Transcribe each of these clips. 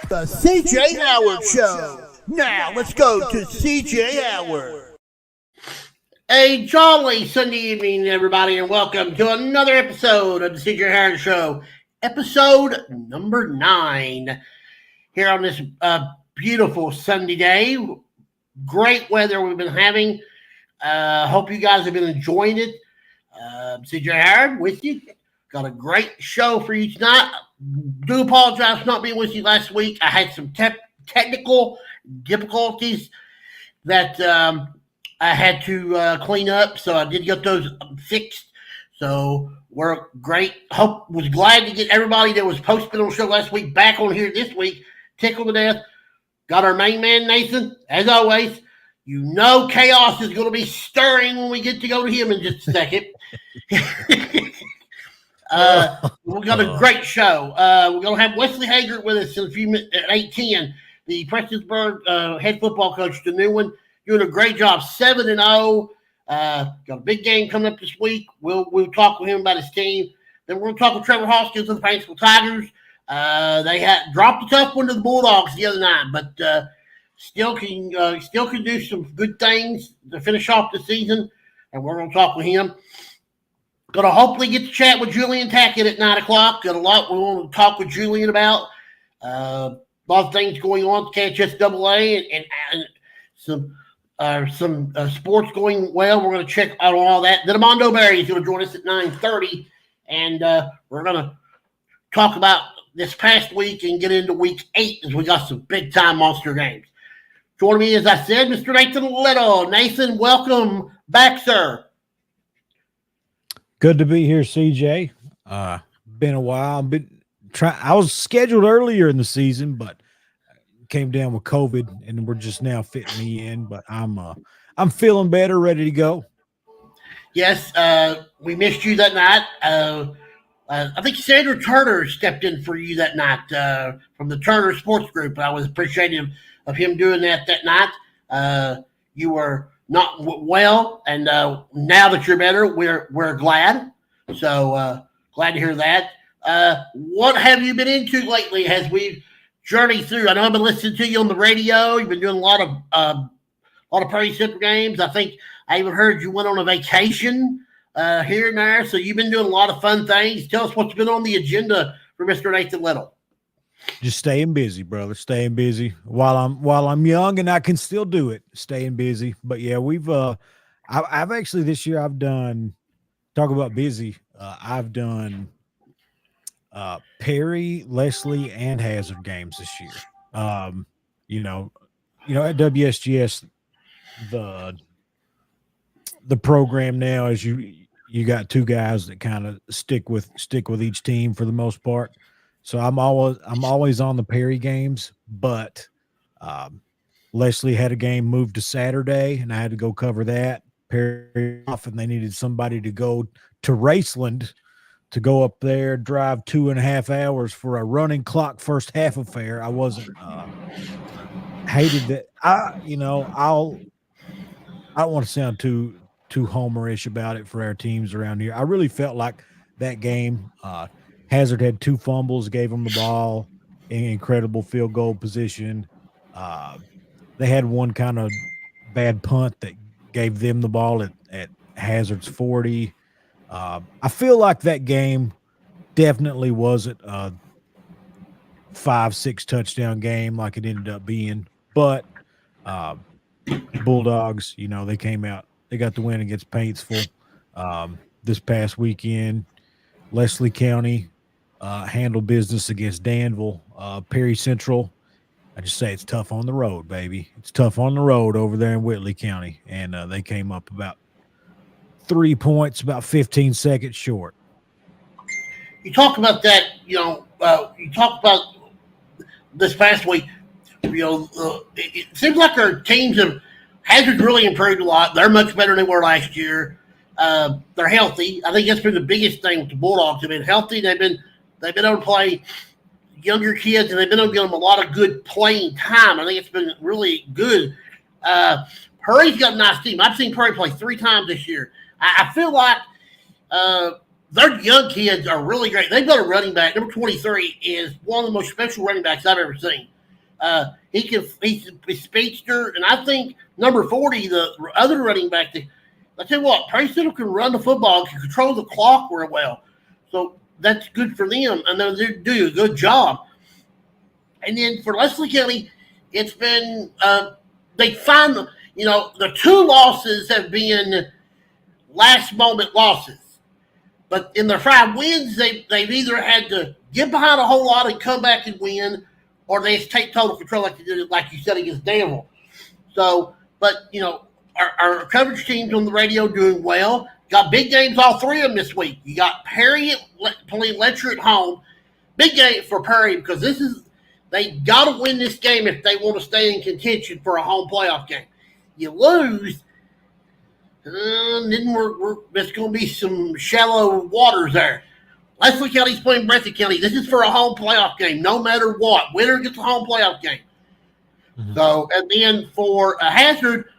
The CJ Howard Show. Now let's go to CJ Howard. A jolly Sunday evening, everybody, and welcome to another episode of the CJ Howard Show, episode number 9. Here on this beautiful Sunday day. Great weather we've been having. Hope you guys have been enjoying it. CJ Howard with you. Got a great show for you tonight. Do apologize for not being with you last week. I had some technical difficulties that I had to clean up, so I did get those fixed. So we're great. Was glad to get everybody that was posted on the show last week back on here this week. Tickled to death. Got our main man Nathan, as always. You know chaos is going to be stirring when we get to go to him in just a second. We got a great show. We're going to have Wesley Hagar with us in a few minutes at 8:10. The Prestonsburg head football coach, the new one, doing a great job. 7-0. Got a big game coming up this week. We'll talk with him about his team. Then we're going to talk with Trevor Hoskins of the Painstville Tigers. They had dropped a tough one to the Bulldogs the other night, but still can do some good things to finish off the season. And we're going to talk with him. Going to hopefully get to chat with Julian Tackett at 9 o'clock. Got a lot we want to talk with Julian about. A lot of things going on at KHSAA and some sports going well. We're going to check out all that. Then Armando is going to join us at 9:30, and we're going to talk about this past week and get into week 8 as we got some big-time monster games. Joining me, as I said, Mr. Nathan Little. Nathan, welcome back, sir. Good to be here, CJ. Been a while. I was scheduled earlier in the season, but came down with COVID, and we're just now fitting me in. But I'm feeling better, ready to go. Yes, we missed you that night. I think Sandra Turner stepped in for you that night from the Turner Sports Group. I was appreciative of him doing that night. You were not well, and now that you're better, we're glad. So glad to hear that. What have you been into lately as we've journeyed through? I know I've been listening to you on the radio. You've been doing a lot of Prairie Super games. I think I even heard you went on a vacation here and there. So you've been doing a lot of fun things. Tell us what's been on the agenda for Mr. Nathan Little. Just staying busy, brother. Staying busy while I'm young and I can still do it. Staying busy. But yeah, I've actually this year I've done, talk about busy. I've done Perry, Leslie, and Hazard games this year. You know, at WSGS, the program now is you got 2 guys that kind of stick with each team for the most part. So I'm always on the Perry games, but Leslie had a game moved to Saturday, and I had to go cover that. Perry off, and they needed somebody to go to Raceland to go up there, drive 2.5 hours for a running clock first half affair. I wasn't hated that. I don't want to sound too homerish about it for our teams around here. I really felt like that game. Hazard had 2 fumbles, gave them the ball in incredible field goal position. They had one kind of bad punt that gave them the ball at Hazard's 40. I feel like that game definitely wasn't a 5-6 touchdown game like it ended up being. But Bulldogs, they came out. They got the win against Painstville this past weekend. Leslie County handled business against Danville. Perry Central, I just say it's tough on the road, baby. It's tough on the road over there in Whitley County. And they came up about 3 points, about 15 seconds short. You talk about that, you talk about this past week. It seems like our teams Hazard's really improved a lot. They're much better than they were last year. They're healthy. I think that's been the biggest thing with the Bulldogs. They've been healthy. They've been able to play younger kids, and they've been able to give them a lot of good playing time. I think it's been really good. Prairie got a nice team. I've seen Prairie play 3 times this year. I feel like their young kids are really great. They've got a running back. Number 23 is one of the most special running backs I've ever seen. He's a speedster, and I think number 40, the other running back, I tell you what, Painstville can run the football, can control the clock real well. So that's good for them, and they do a good job. And then for Leslie County, it's been they find the 2 losses have been last moment losses. But in their 5 wins, they've either had to get behind a whole lot and come back and win, or they just take total control like they did, like you said, against Danville. So, but, our coverage team's on the radio doing well. Got big games, all 3 of them this week. You got Perry playing Letcher at home. Big game for Perry because they got to win this game if they want to stay in contention for a home playoff game. You lose, then there's going to be some shallow waters there. Leslie County's playing Breathitt County. This is for a home playoff game, no matter what. Winner gets a home playoff game. Mm-hmm. So, and then for Hazard,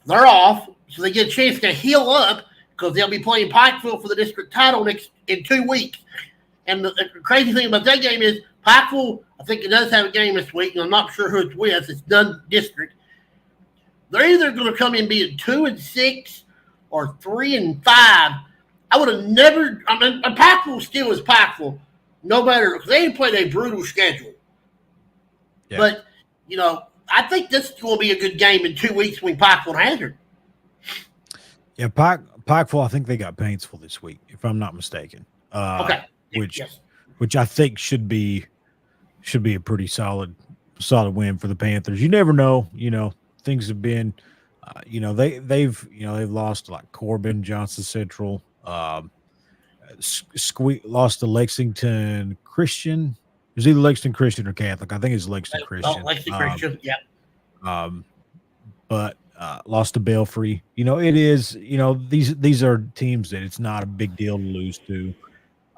they're off, so they get a chance to heal up because they'll be playing Pikeville for the district title in 2 weeks. And the crazy thing about that game is Pikeville, I think it does have a game this week, and I'm not sure who it's with. It's Dunn District. They're either going to come in being 2-6 or 3-5. I would have never. I mean, Pikeville still is Pikeville, no matter because they played a brutal schedule. Yeah. But I think this is going to be a good game in 2 weeks between Pikeville and Hazard. Yeah, Pikeville. I think they got Painstville this week, if I'm not mistaken. Okay. Which I think should be a pretty solid win for the Panthers. You never know. Things have been. They've lost like Corbin, Johnson Central. Lost to Lexington Christian. It was either Lexington Christian or Catholic. I think it's Lexington Christian. Lexington Christian, yeah. But lost to Belfry. It is. These are teams that it's not a big deal to lose to.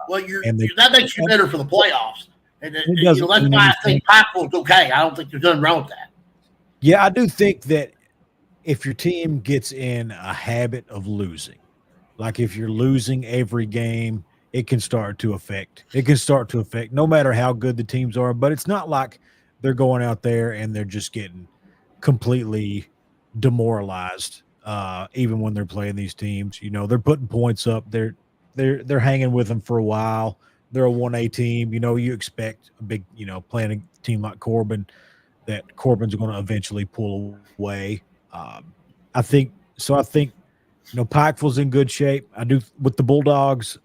Well, that makes you better for the playoffs, and that's why I think Pikeville's okay. I don't think there's nothing wrong with that. Yeah, I do think that if your team gets in a habit of losing. Like if you're losing every game, it can start to affect. No matter how good the teams are, but it's not like they're going out there and they're just getting completely demoralized. Even when they're playing these teams, they're putting points up. They're hanging with them for a while. They're a 1A team. You expect a big, playing a team like Corbin, that Corbin's going to eventually pull away. I think. Pikeville's in good shape. I do with the Bulldogs.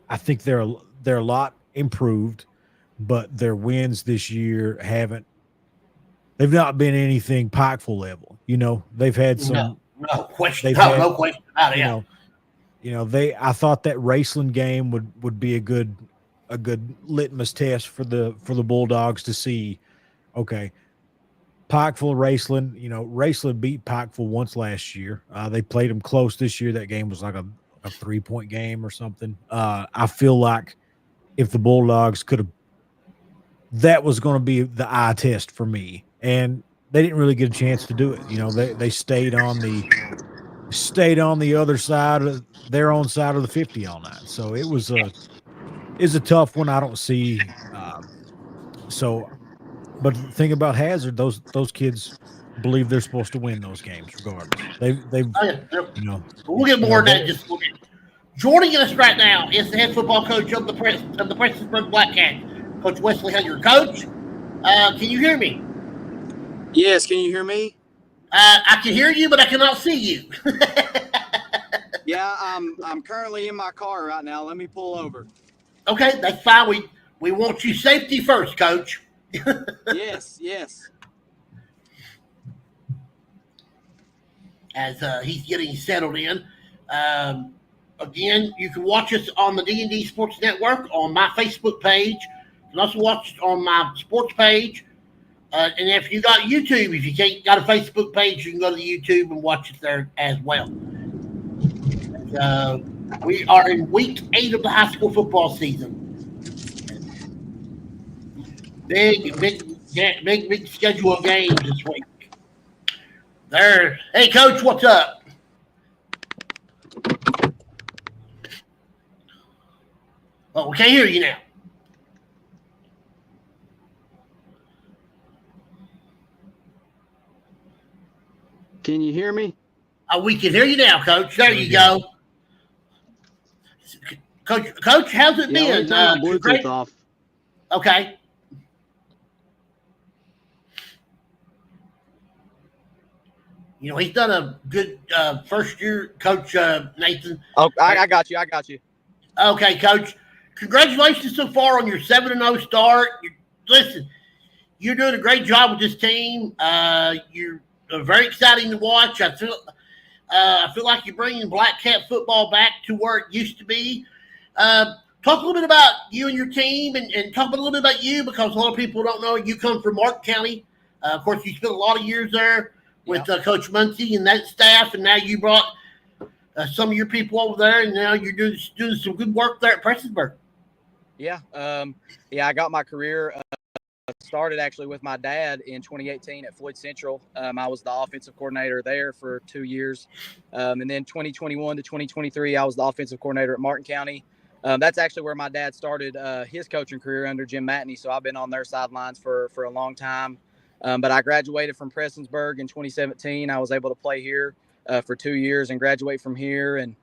I think they're a lot improved, but their wins this year they've not been anything Pikeville level. They've had some no question about it. I thought that Raceland game would be a good litmus test for the Bulldogs to see, okay, Pikeville, Raceland, Raceland beat Pikeville once last year. They played them close this year. That game was like a 3-point game or something. I feel like if the Bulldogs could have, that was going to be the eye test for me. And they didn't really get a chance to do it. They stayed on the other side of their own side of the 50 all night. So it was a tough one. I don't see. But the thing about Hazard, those kids believe they're supposed to win those games regardless. We'll get more on that just a little bit. Joining us right now is the head football coach of the Prestonsburg Blackcats, Coach Wesley Hagar. Coach, can you hear me? Yes, can you hear me? I can hear you, but I cannot see you. Yeah, I'm currently in my car right now. Let me pull over. Okay, that's fine. We want you safety first, Coach. Yes. As he's getting settled in. Again, you can watch us on the D&D Sports Network on my Facebook page. You can also watch it on my sports page. And if you got YouTube, if you can't got a Facebook page, you can go to the YouTube and watch it there as well. We are in week 8 of the high school football season. Big schedule of games this week. There. Hey, Coach, what's up? Oh, we can't hear you now. Can you hear me? We can hear you now, Coach. There you go. Coach, how's it been? Let me turn my Bluetooth off. Okay. You know, he's done a good first year, Coach Nathan. Oh, I got you. Okay, Coach. Congratulations so far on your 7-0 start. Listen, you're doing a great job with this team. You're very exciting to watch. I feel like you're bringing Blackcat football back to where it used to be. Talk a little bit about you and your team, and talk a little bit about you, because a lot of people don't know you come from Martin County. Of course, you spent a lot of years there with Coach Muncie and that staff, and now you brought some of your people over there, and now you're doing some good work there at Prestonsburg. Yeah. I got my career started actually with my dad in 2018 at Floyd Central. I was the offensive coordinator there for 2 years. And then 2021 to 2023, I was the offensive coordinator at Martin County. That's actually where my dad started his coaching career under Jim Matney. So I've been on their sidelines for a long time. But I graduated from Prestonsburg in 2017. I was able to play here for 2 years and graduate from here. And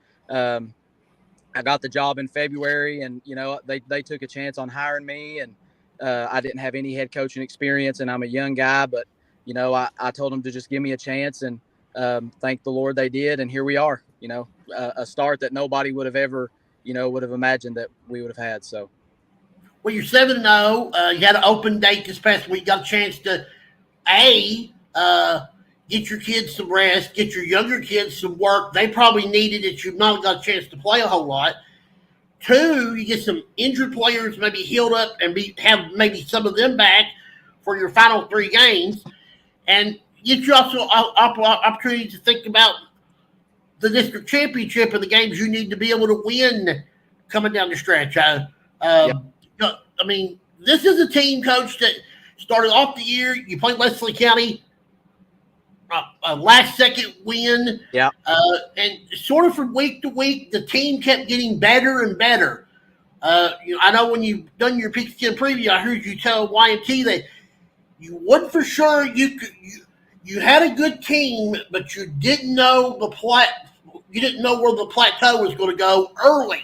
I got the job in February, and, you know, they took a chance on hiring me, and I didn't have any head coaching experience, and I'm a young guy, but, you know, I told them to just give me a chance, and thank the Lord they did. And here we are, you know, a start that nobody would have ever, you know, would have imagined that we would have had. So. Well, you're 7-0. You had an open date this past week. Got a chance to, get your kids some rest, get your younger kids some work. They probably needed it. You've not got a chance to play a whole lot. 2, you get some injured players maybe healed up and have maybe some of them back for your final 3 games. And get you also opportunity to think about the district championship and the games you need to be able to win coming down the stretch. I mean, this is a team, Coach, that started off the year. You played Wesley County, last second win. Yeah. And sort of from week to week, the team kept getting better and better. You know, I know when you've done your pigskin preview, I heard you tell YMT that you wasn't for sure you had a good team, but you didn't know you didn't know where the plateau was going to go early.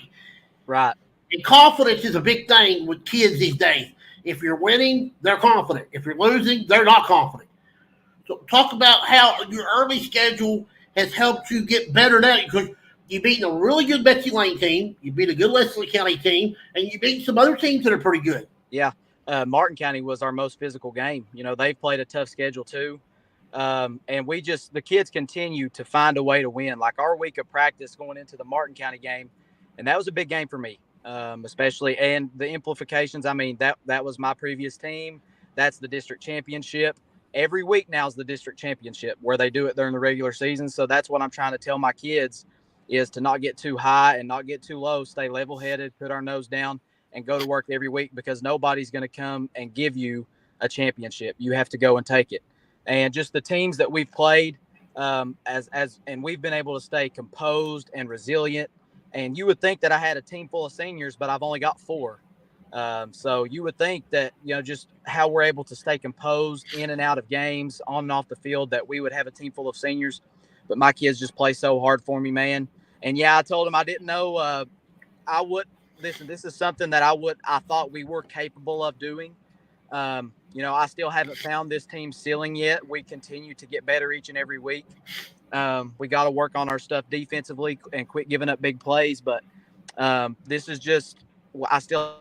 Right. And confidence is a big thing with kids these days. If you're winning, they're confident. If you're losing, they're not confident. So talk about how your early schedule has helped you get better now, because you beat a really good Betsy Lane team, you beat a good Leslie County team, and you beat some other teams that are pretty good. Yeah. Martin County was our most physical game. You know, they've played a tough schedule too. And the kids continue to find a way to win. Like our week of practice going into the Martin County game, and that was a big game for me, especially, and the implications. I mean, that was my previous team. That's the district championship. Every week now is the district championship, where they do it during the regular season. So that's what I'm trying to tell my kids, is to not get too high and not get too low, stay level-headed, put our nose down, and go to work every week, because nobody's going to come and give you a championship. You have to go and take it. And just the teams that we've played, and we've been able to stay composed and resilient. And you would think that I had a team full of seniors, but I've only got 4. So you would think that, you know, just how we're able to stay composed in and out of games, on and off the field, that we would have a team full of seniors. But my kids just play so hard for me, man. And yeah, I told them I didn't know I would. Listen, this is something that I thought we were capable of doing. You know, I still haven't found this team's ceiling yet. We continue to get better each and every week. We got to work on our stuff defensively and quit giving up big plays. But this is just, I still.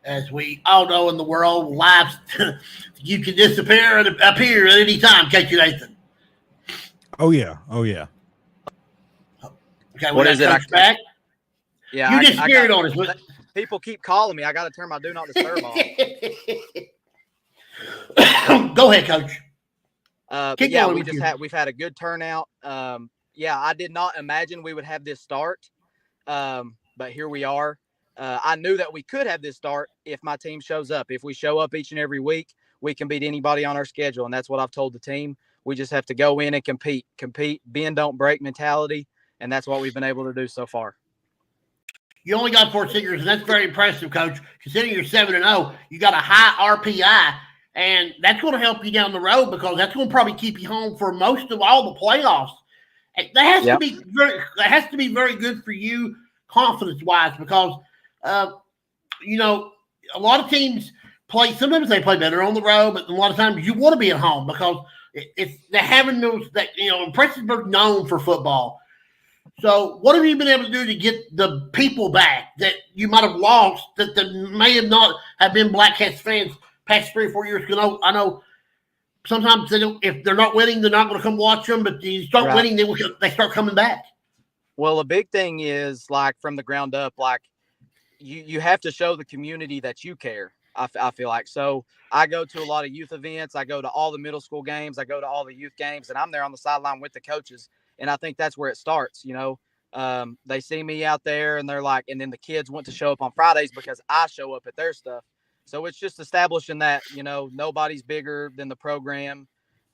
As we all know in the world, lives, you can disappear and appear at any time, can't you, Nathan? Oh, yeah. Oh, yeah. Okay, What is it? Back. Yeah, You just scared on us. People keep calling me. I got to turn my do not disturb off. Go ahead, Coach. But yeah, we've had a good turnout. Yeah, I did not imagine we would have this start, but here we are. I knew that we could have this start if my team shows up. If we show up each and every week, we can beat anybody on our schedule, and that's what I've told the team. We just have to go in and compete, bend, don't break mentality, and that's what we've been able to do so far. You only got 4 seniors, and that's very impressive, Coach. Considering you're 7-0, you got a high RPI, and that's going to help you down the road because that's going to probably keep you home for most of all the playoffs. That has to be very good for you confidence-wise because, you know, a lot of teams play. Sometimes they play better on the road, but a lot of times you want to be at home because they're having those. That Prestonsburg known for football. So, what have you been able to do to get the people back that you might have lost that may have not have been Blackcats fans past 3 or 4 years? Because I know sometimes if they're not winning, they're not going to come watch them. But you start winning, they start coming back. Well, a big thing is like from the ground up, like you have to show the community that you care. I feel like so. I go to a lot of youth events. I go to all the middle school games. I go to all the youth games, and I'm there on the sideline with the coaches. And I think that's where it starts. They see me out there, and they're like, and then the kids want to show up on Fridays because I show up at their stuff. So it's just establishing that nobody's bigger than the program.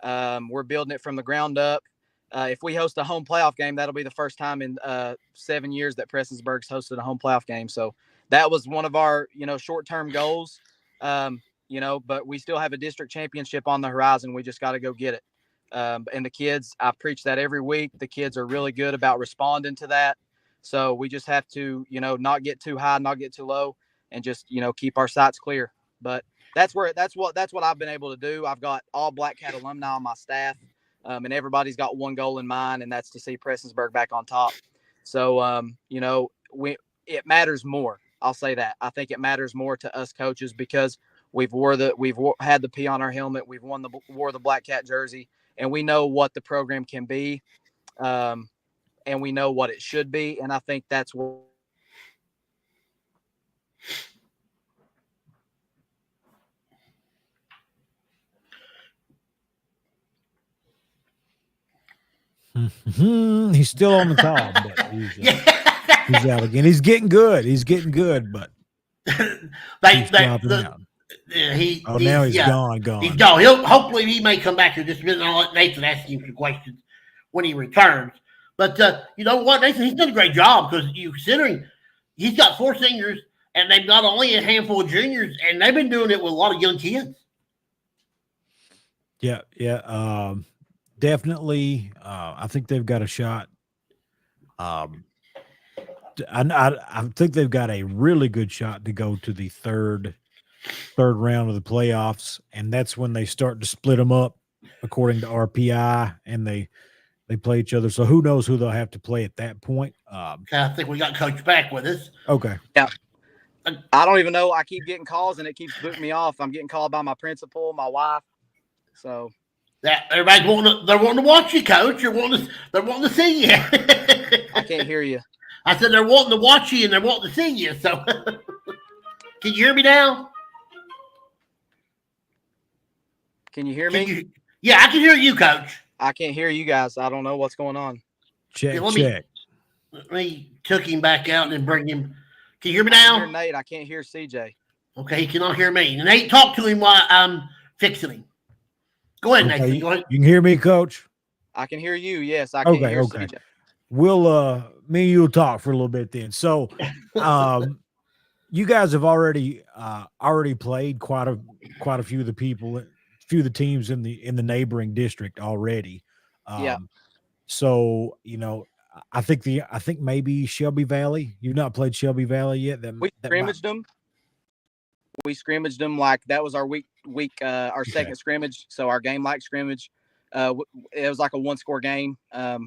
We're building it from the ground up. If we host a home playoff game, that'll be the first time in 7 years that Prestonsburg's hosted a home playoff game. So that was one of our, short-term goals. But we still have a district championship on the horizon. We just got to go get it. And the kids, I preach that every week. The kids are really good about responding to that. So we just have to, not get too high, not get too low, and just, keep our sights clear. But that's what I've been able to do. I've got all Blackcat alumni on my staff. And everybody's got one goal in mind, and that's to see Prestonsburg back on top. So, it matters more. I'll say that. I think it matters more to us coaches because we've had the P on our helmet. We've wore the Blackcat jersey, and we know what the program can be, and we know what it should be. And I think that's what. He's still on the call, but he's out again. He's getting good. But he's dropping out. Now he's gone. He's gone. Hopefully he may come back here just a minute. I'll let Nathan ask him some questions when he returns. But you know what, Nathan, he's done a great job because considering he's got 4 seniors and they've got only a handful of juniors, and they've been doing it with a lot of young kids. Yeah. Definitely, I think they've got a shot. I think they've got a really good shot to go to the third round of the playoffs, and that's when they start to split them up according to RPI, and they play each other. So who knows who they'll have to play at that point? I think we got Coach back with us. Okay. Yeah. I don't even know. I keep getting calls, and it keeps booting me off. I'm getting called by my principal, my wife. So. That everybody's wanting to watch you, Coach. They're wanting to see you. I can't hear you. I said they're wanting to watch you and they're wanting to see you. So, can you hear me now? Can you hear me? Yeah, I can hear you, Coach. I can't hear you guys. I don't know what's going on. Check. Let me took him back out and bring him. Can you hear me now? I can hear Nate. I can't hear CJ. Okay, he cannot hear me. Nate, talk to him while I'm fixing him. Go ahead, okay, Nathan. Go ahead. You can hear me, Coach? I can hear you. Yes, I can hear CJ. We'll me and you'll talk for a little bit then. So you guys have already played quite a few of the teams in the neighboring district already. Yeah. So, I think maybe Shelby Valley. You've not played Shelby Valley yet. We scrimmaged them. We scrimmaged them like that was our our second scrimmage. So our game like scrimmage. It was like a 1-score game. I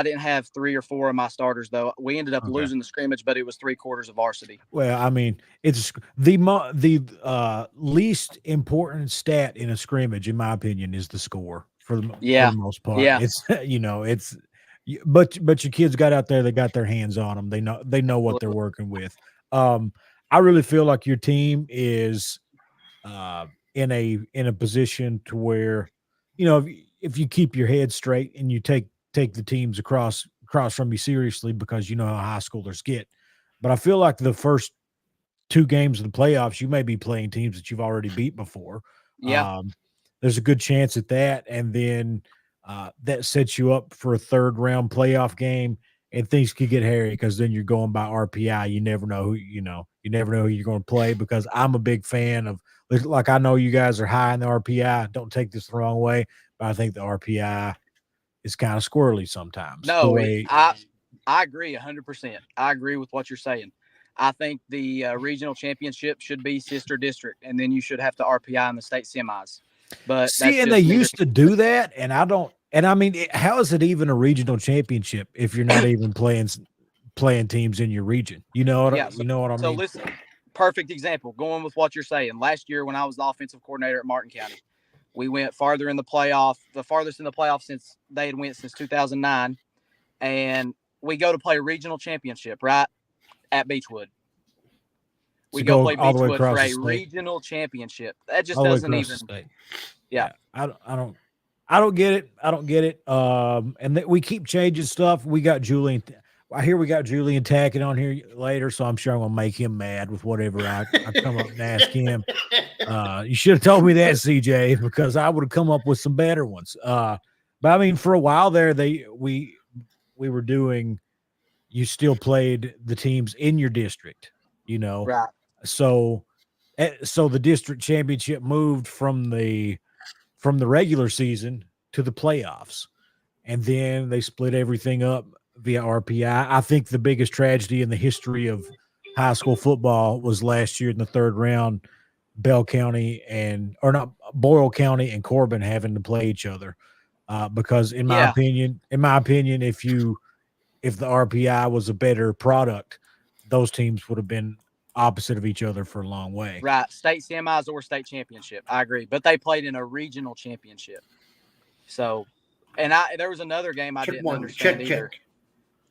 didn't have 3 or 4 of my starters though. We ended up losing the scrimmage, but it was 3/4 of varsity. Well, I mean, it's the least important stat in a scrimmage, in my opinion, is the score for the most part. Yeah. It's But your kids got out there, they got their hands on them. They know what they're working with. I really feel like your team is in a position to where, if you keep your head straight and you take the teams across from you seriously, because you know how high schoolers get. But I feel like the first 2 games of the playoffs, you may be playing teams that you've already beat before. Yeah. There's a good chance at that, and then that sets you up for a 3rd round playoff game, and things could get hairy because then you're going by RPI. You never know who you never know who you're going to play, because I'm a big fan of, like, I know you guys are high in the RPI. Don't take this the wrong way, but I think the RPI is kind of squirrely sometimes. No, I agree 100%. I agree with what you're saying. I think the regional championship should be sister district, and then you should have to RPI in the state semis. But see, and they used to do that, and I don't. And I mean, how is it even a regional championship if you're not even playing teams in your region? You know what I mean? So listen, perfect example. Going with what you're saying. Last year, when I was the offensive coordinator at Martin County, we went farther in the playoff, the farthest in the playoff since they had went since 2009, and we go to play a regional championship right at Beechwood. We go play Beechwood for a regional championship. That just doesn't even. Yeah, I don't get it. I don't get it. And we keep changing stuff. We got Julian. I hear we got Julian Tackett on here later, so I'm sure I'm gonna make him mad with whatever I come up and ask him. You should have told me that, CJ, because I would have come up with some better ones. But I mean, for a while there, we were doing. You still played the teams in your district, right? So the district championship moved from the regular season to the playoffs, and then they split everything up via RPI. I think the biggest tragedy in the history of high school football was last year in the 3rd round, Boyle County and Corbin having to play each other, because in my opinion, if the RPI was a better product, those teams would have been opposite of each other for a long way. Right. State semis or state championship. I agree. But they played in a regional championship. So, and there was another game I didn't understand either.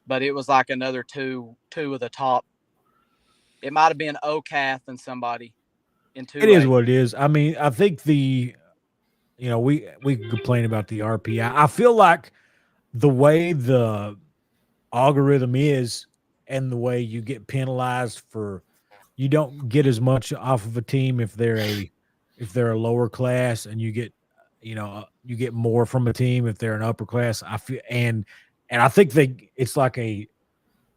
But it was like another two of the top. It might have been OCATH and somebody in 2A. It is what it is. I mean, I think we can complain about the RPI. I feel like the way the algorithm is and the way you get penalized for, you don't get as much off of a team if they're a lower class, and you get more from a team if they're an upper class. I feel, and I think it's like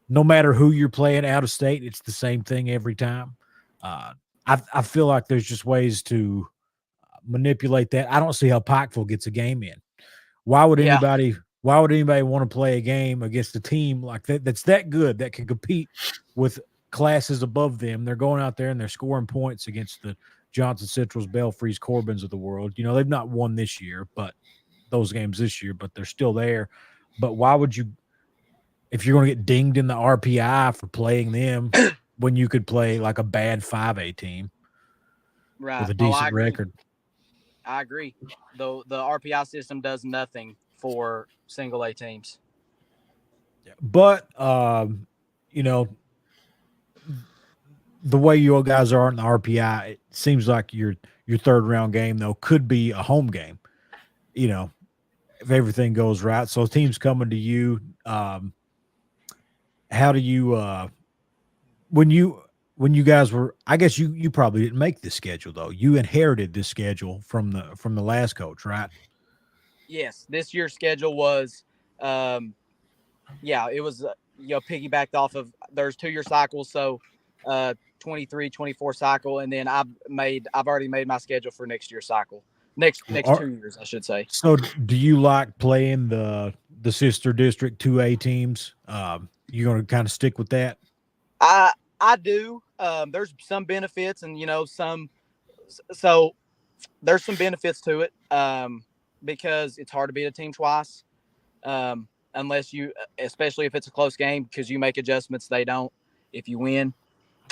no matter who you're playing out of state, it's the same thing every time. I feel like there's just ways to manipulate that. I don't see how Pikeville gets a game in. Why would anybody want to play a game against a team like that's that good, that can compete with classes above them? They're going out there and they're scoring points against the Johnson Centrals, Belfries, Corbins of the world. They've not won this year, but those games this year, but they're still there. But why would you, if you're going to get dinged in the RPI for playing them, when you could play like a bad 5A team, right, with a decent record? I agree. Though the RPI system does nothing for single A teams. But the way you guys are in the RPI, it seems like your 3rd round game though could be a home game. If everything goes right. So teams coming to you, how do you when you guys were, I guess you probably didn't make this schedule though. You inherited this schedule from the last coach, right? Yes, this year's schedule was it was piggybacked off of, there's 2-year cycles, so 23, 24 cycle, and then I've already made my schedule for next year's cycle. Next 2 years, I should say. So do you like playing the sister district 2A teams? You going to kind of stick with that? I do. There's some benefits, and so there's some benefits to it, because it's hard to beat a team twice, unless especially if it's a close game, because you make adjustments, they don't. If you win,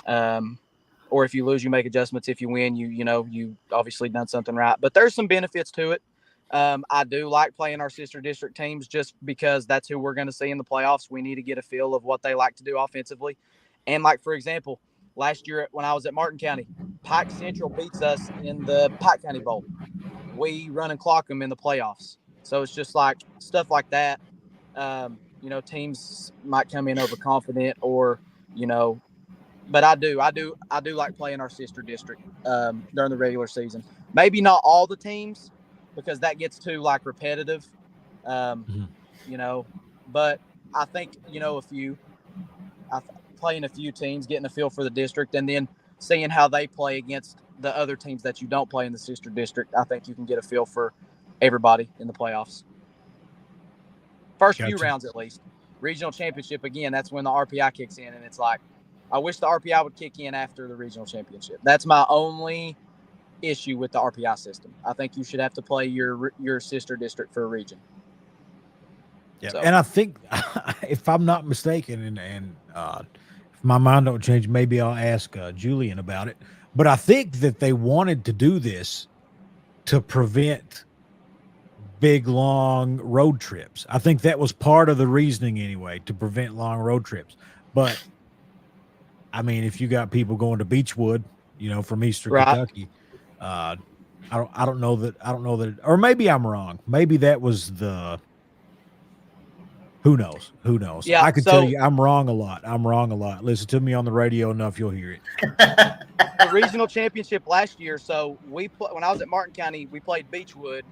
or if you lose, you make adjustments. If you win, you obviously done something right. But there's some benefits to it. I do like playing our sister district teams just because that's who we're going to see in the playoffs. We need to get a feel of what they like to do offensively. And like, for example, last year when I was at Martin County, Pike Central beats us in the Pike County Bowl. We run and clock them in the playoffs. So it's just like stuff like that. Teams might come in overconfident or, but I do like playing our sister district during the regular season. Maybe not all the teams because that gets too like repetitive, but I think, playing a few teams, getting a feel for the district, and then seeing how they play against the other teams that you don't play in the sister district, I think you can get a feel for everybody in the playoffs. First few rounds at least. Regional championship, again, that's when the RPI kicks in, and it's like, I wish the RPI would kick in after the regional championship. That's my only issue with the RPI system. I think you should have to play your sister district for a region. Yeah, so. And I think, if I'm not mistaken, and if my mind don't change, maybe I'll ask Julian about it. But I think that they wanted to do this to prevent big, long road trips. I think that was part of the reasoning anyway, to prevent long road trips. But I mean, if you got people going to Beechwood, from Eastern Kentucky, I don't know that, or maybe I'm wrong. Maybe that was the. Who knows? Yeah, I can tell you I'm wrong a lot. Listen to me on the radio enough, you'll hear it. The regional championship last year. So when I was at Martin County, we played Beechwood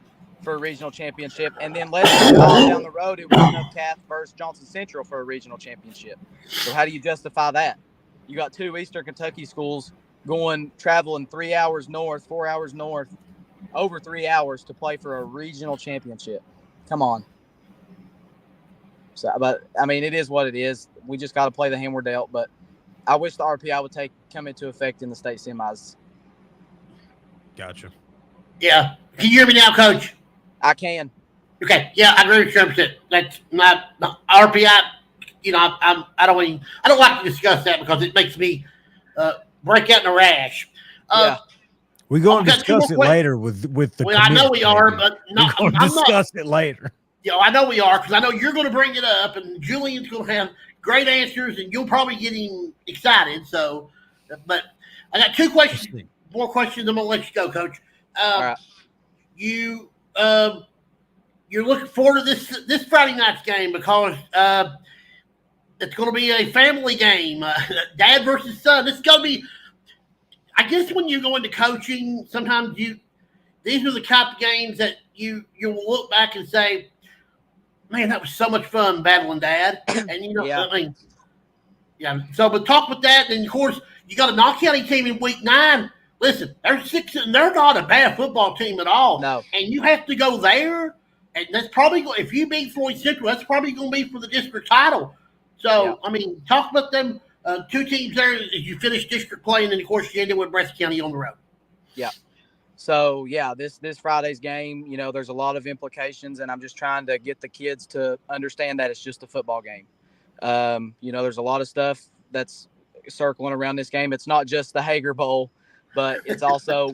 for a regional championship, and then less down the road, it was Cath versus Johnson Central for a regional championship. So how do you justify that? You got two Eastern Kentucky schools traveling 3 hours north, 4 hours north, over 3 hours to play for a regional championship. Come on. So, but I mean, it is what it is. We just got to play the hand we're dealt. But I wish the RPI would come into effect in the state semis. Gotcha. Yeah. Can you hear me now, Coach? I can. Okay. Yeah, I agree with you. That's not RPI. I don't like to discuss that because it makes me break out in a rash. Yeah. We're going to discuss it later with the. Well, I know we are, but we're going to discuss it later. Yeah, I know we are because I know you're going to bring it up, and Julian's going to have great answers, and you'll probably get him excited. So, but I got two questions, more questions. I'm going to let you go, Coach. All right. You're looking forward to this Friday night's game because it's going to be a family game, dad versus son. It's going to be. I guess when you go into coaching, sometimes these are the type of games that you will look back and say, man, that was so much fun battling dad. And, yeah. I mean, yeah. So, but talk with that. And, of course, you got a Knox County team in week 9. Listen, they're 6, and they're not a bad football team at all. No. And you have to go there. And that's probably, if you beat Floyd Central, that's probably going to be for the district title. So, yeah. I mean, talk about them two teams there as you finish district play. And then, of course, you end it with Breathitt County on the road. Yeah. So, yeah, this Friday's game, there's a lot of implications, and I'm just trying to get the kids to understand that it's just a football game. There's a lot of stuff that's circling around this game. It's not just the Hagar Bowl, but it's also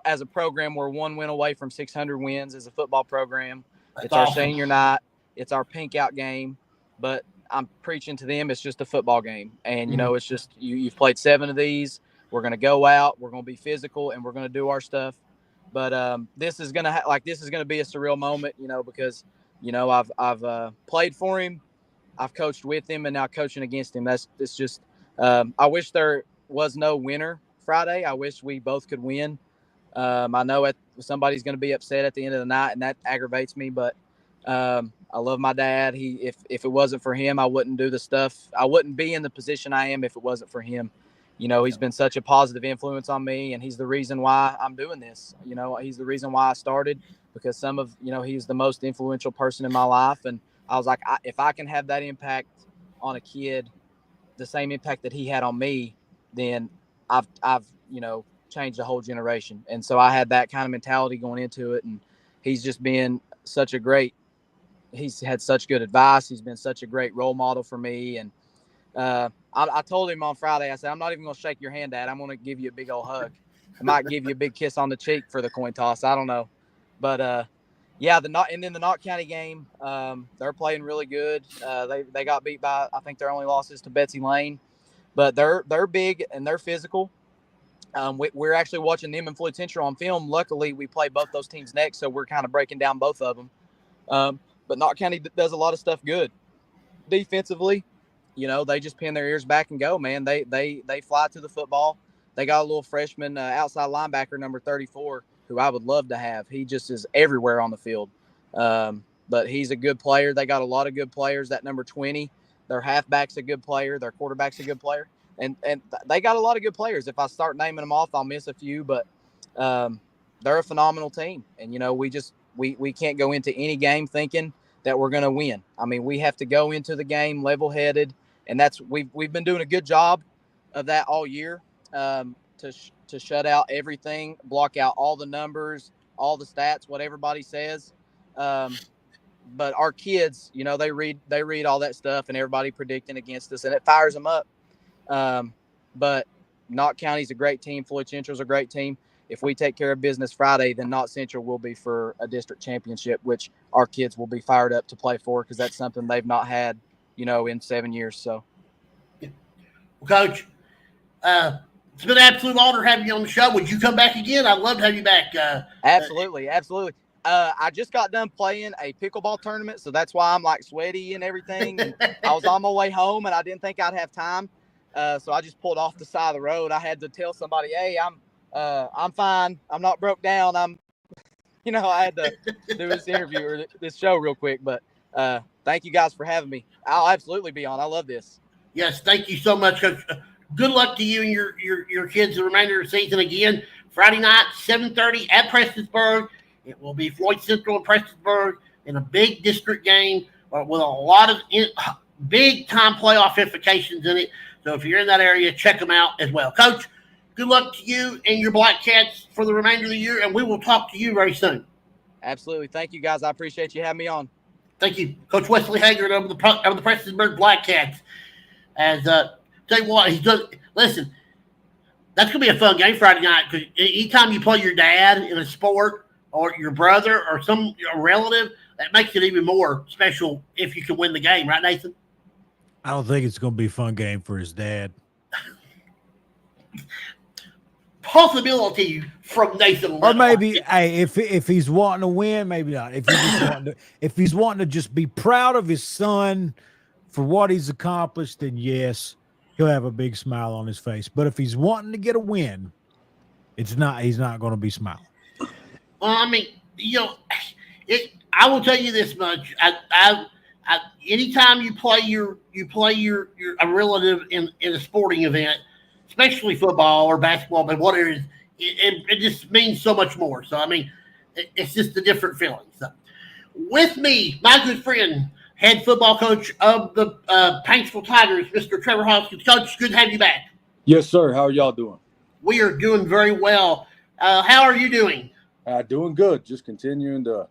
as a program, we're one win away from 600 wins as a football program. It's our senior night. It's our pink out game, but I'm preaching to them. It's just a football game. And, it's just you've played 7 of these. We're going to go out, we're going to be physical, and we're going to do our stuff. But this is going to be a surreal moment, because, I've played for him, I've coached with him, and now coaching against him. It's just I wish there was no winner Friday. I wish we both could win. I know somebody's going to be upset at the end of the night, and that aggravates me. But I love my dad. If it wasn't for him, I wouldn't do the stuff. I wouldn't be in the position I am if it wasn't for him. He's been such a positive influence on me, and he's the reason why I'm doing this. He's the reason why I started, because he's the most influential person in my life. And I was like, if I can have that impact on a kid, the same impact that he had on me, then I've changed a whole generation. And so I had that kind of mentality going into it. And he's just been he's had such good advice. He's been such a great role model for me. And, I told him on Friday, I said, I'm not even going to shake your hand, Dad. I'm going to give you a big old hug. I might give you a big kiss on the cheek for the coin toss. I don't know. But, Yeah, and then the Knott County game, they're playing really good. They got beat by, I think their only losses to Betsy Lane, but they're big and they're physical. We're actually watching them and Floyd Central on film. Luckily, we play both those teams next, so we're kind of breaking down both of them. But Knott County does a lot of stuff good defensively. They just pin their ears back and go, man. They fly to the football. They got a little freshman outside linebacker, number 34, who I would love to have. He just is everywhere on the field. But he's a good player. They got a lot of good players. That number 20, their halfback's a good player. Their quarterback's a good player. And they got a lot of good players. If I start naming them off, I'll miss a few. But they're a phenomenal team. And, we can't go into any game thinking that we're going to win. I mean, we have to go into the game level-headed. And we've been doing a good job of that all year. To shut out everything, block out all the numbers, all the stats, what everybody says. But our kids, they read all that stuff and everybody predicting against us, and it fires them up. But Knott County's a great team. Floyd Central's a great team. If we take care of business Friday, then Knott Central will be for a district championship, which our kids will be fired up to play for because that's something they've not had, in 7 years. So, well, Coach, it's been an absolute honor having you on the show. Would you come back again? I'd love to have you back. Absolutely. I just got done playing a pickleball tournament, so that's why I'm like sweaty and everything. And I was on my way home, and I didn't think I'd have time, so I just pulled off the side of the road. I had to tell somebody, "Hey, I'm fine. I'm not broke down. I had to do this interview or this show real quick." But thank you guys for having me. I'll absolutely be on. I love this. Yes, thank you so much, Coach. Good luck to you and your kids the remainder of the season. Again, Friday night, 7:30 at Prestonsburg. It will be Floyd Central and Prestonsburg in a big district game with a lot of big-time playoff implications in it. So if you're in that area, check them out as well. Coach, good luck to you and your Blackcats for the remainder of the year, and we will talk to you very soon. Absolutely. Thank you, guys. I appreciate you having me on. Thank you. Coach Wesley Hagar of the Prestonsburg Blackcats. Tell you what, he's done. Listen, that's going to be a fun game Friday night because anytime you play your dad in a sport or your brother or a relative, that makes it even more special if you can win the game, right, Nathan? I don't think it's going to be a fun game for his dad. Possibility from Nathan. Or maybe, hey, if he's wanting to win, maybe not. If he's wanting to just be proud of his son for what he's accomplished, then yes, he'll have a big smile on his face. But if he's wanting to get a win, he's not going to be smiling. Well, I mean, I will tell you this much. Anytime you play a relative in a sporting event, especially football or basketball, but whatever it is, it just means so much more. So, I mean, it's just a different feeling. So, with me, my good friend, head football coach of the Painstville Tigers, Mr. Trevor Hoskins. Coach, good to have you back. Yes, sir. How are y'all doing? We are doing very well. How are you doing? Doing good. Just continuing to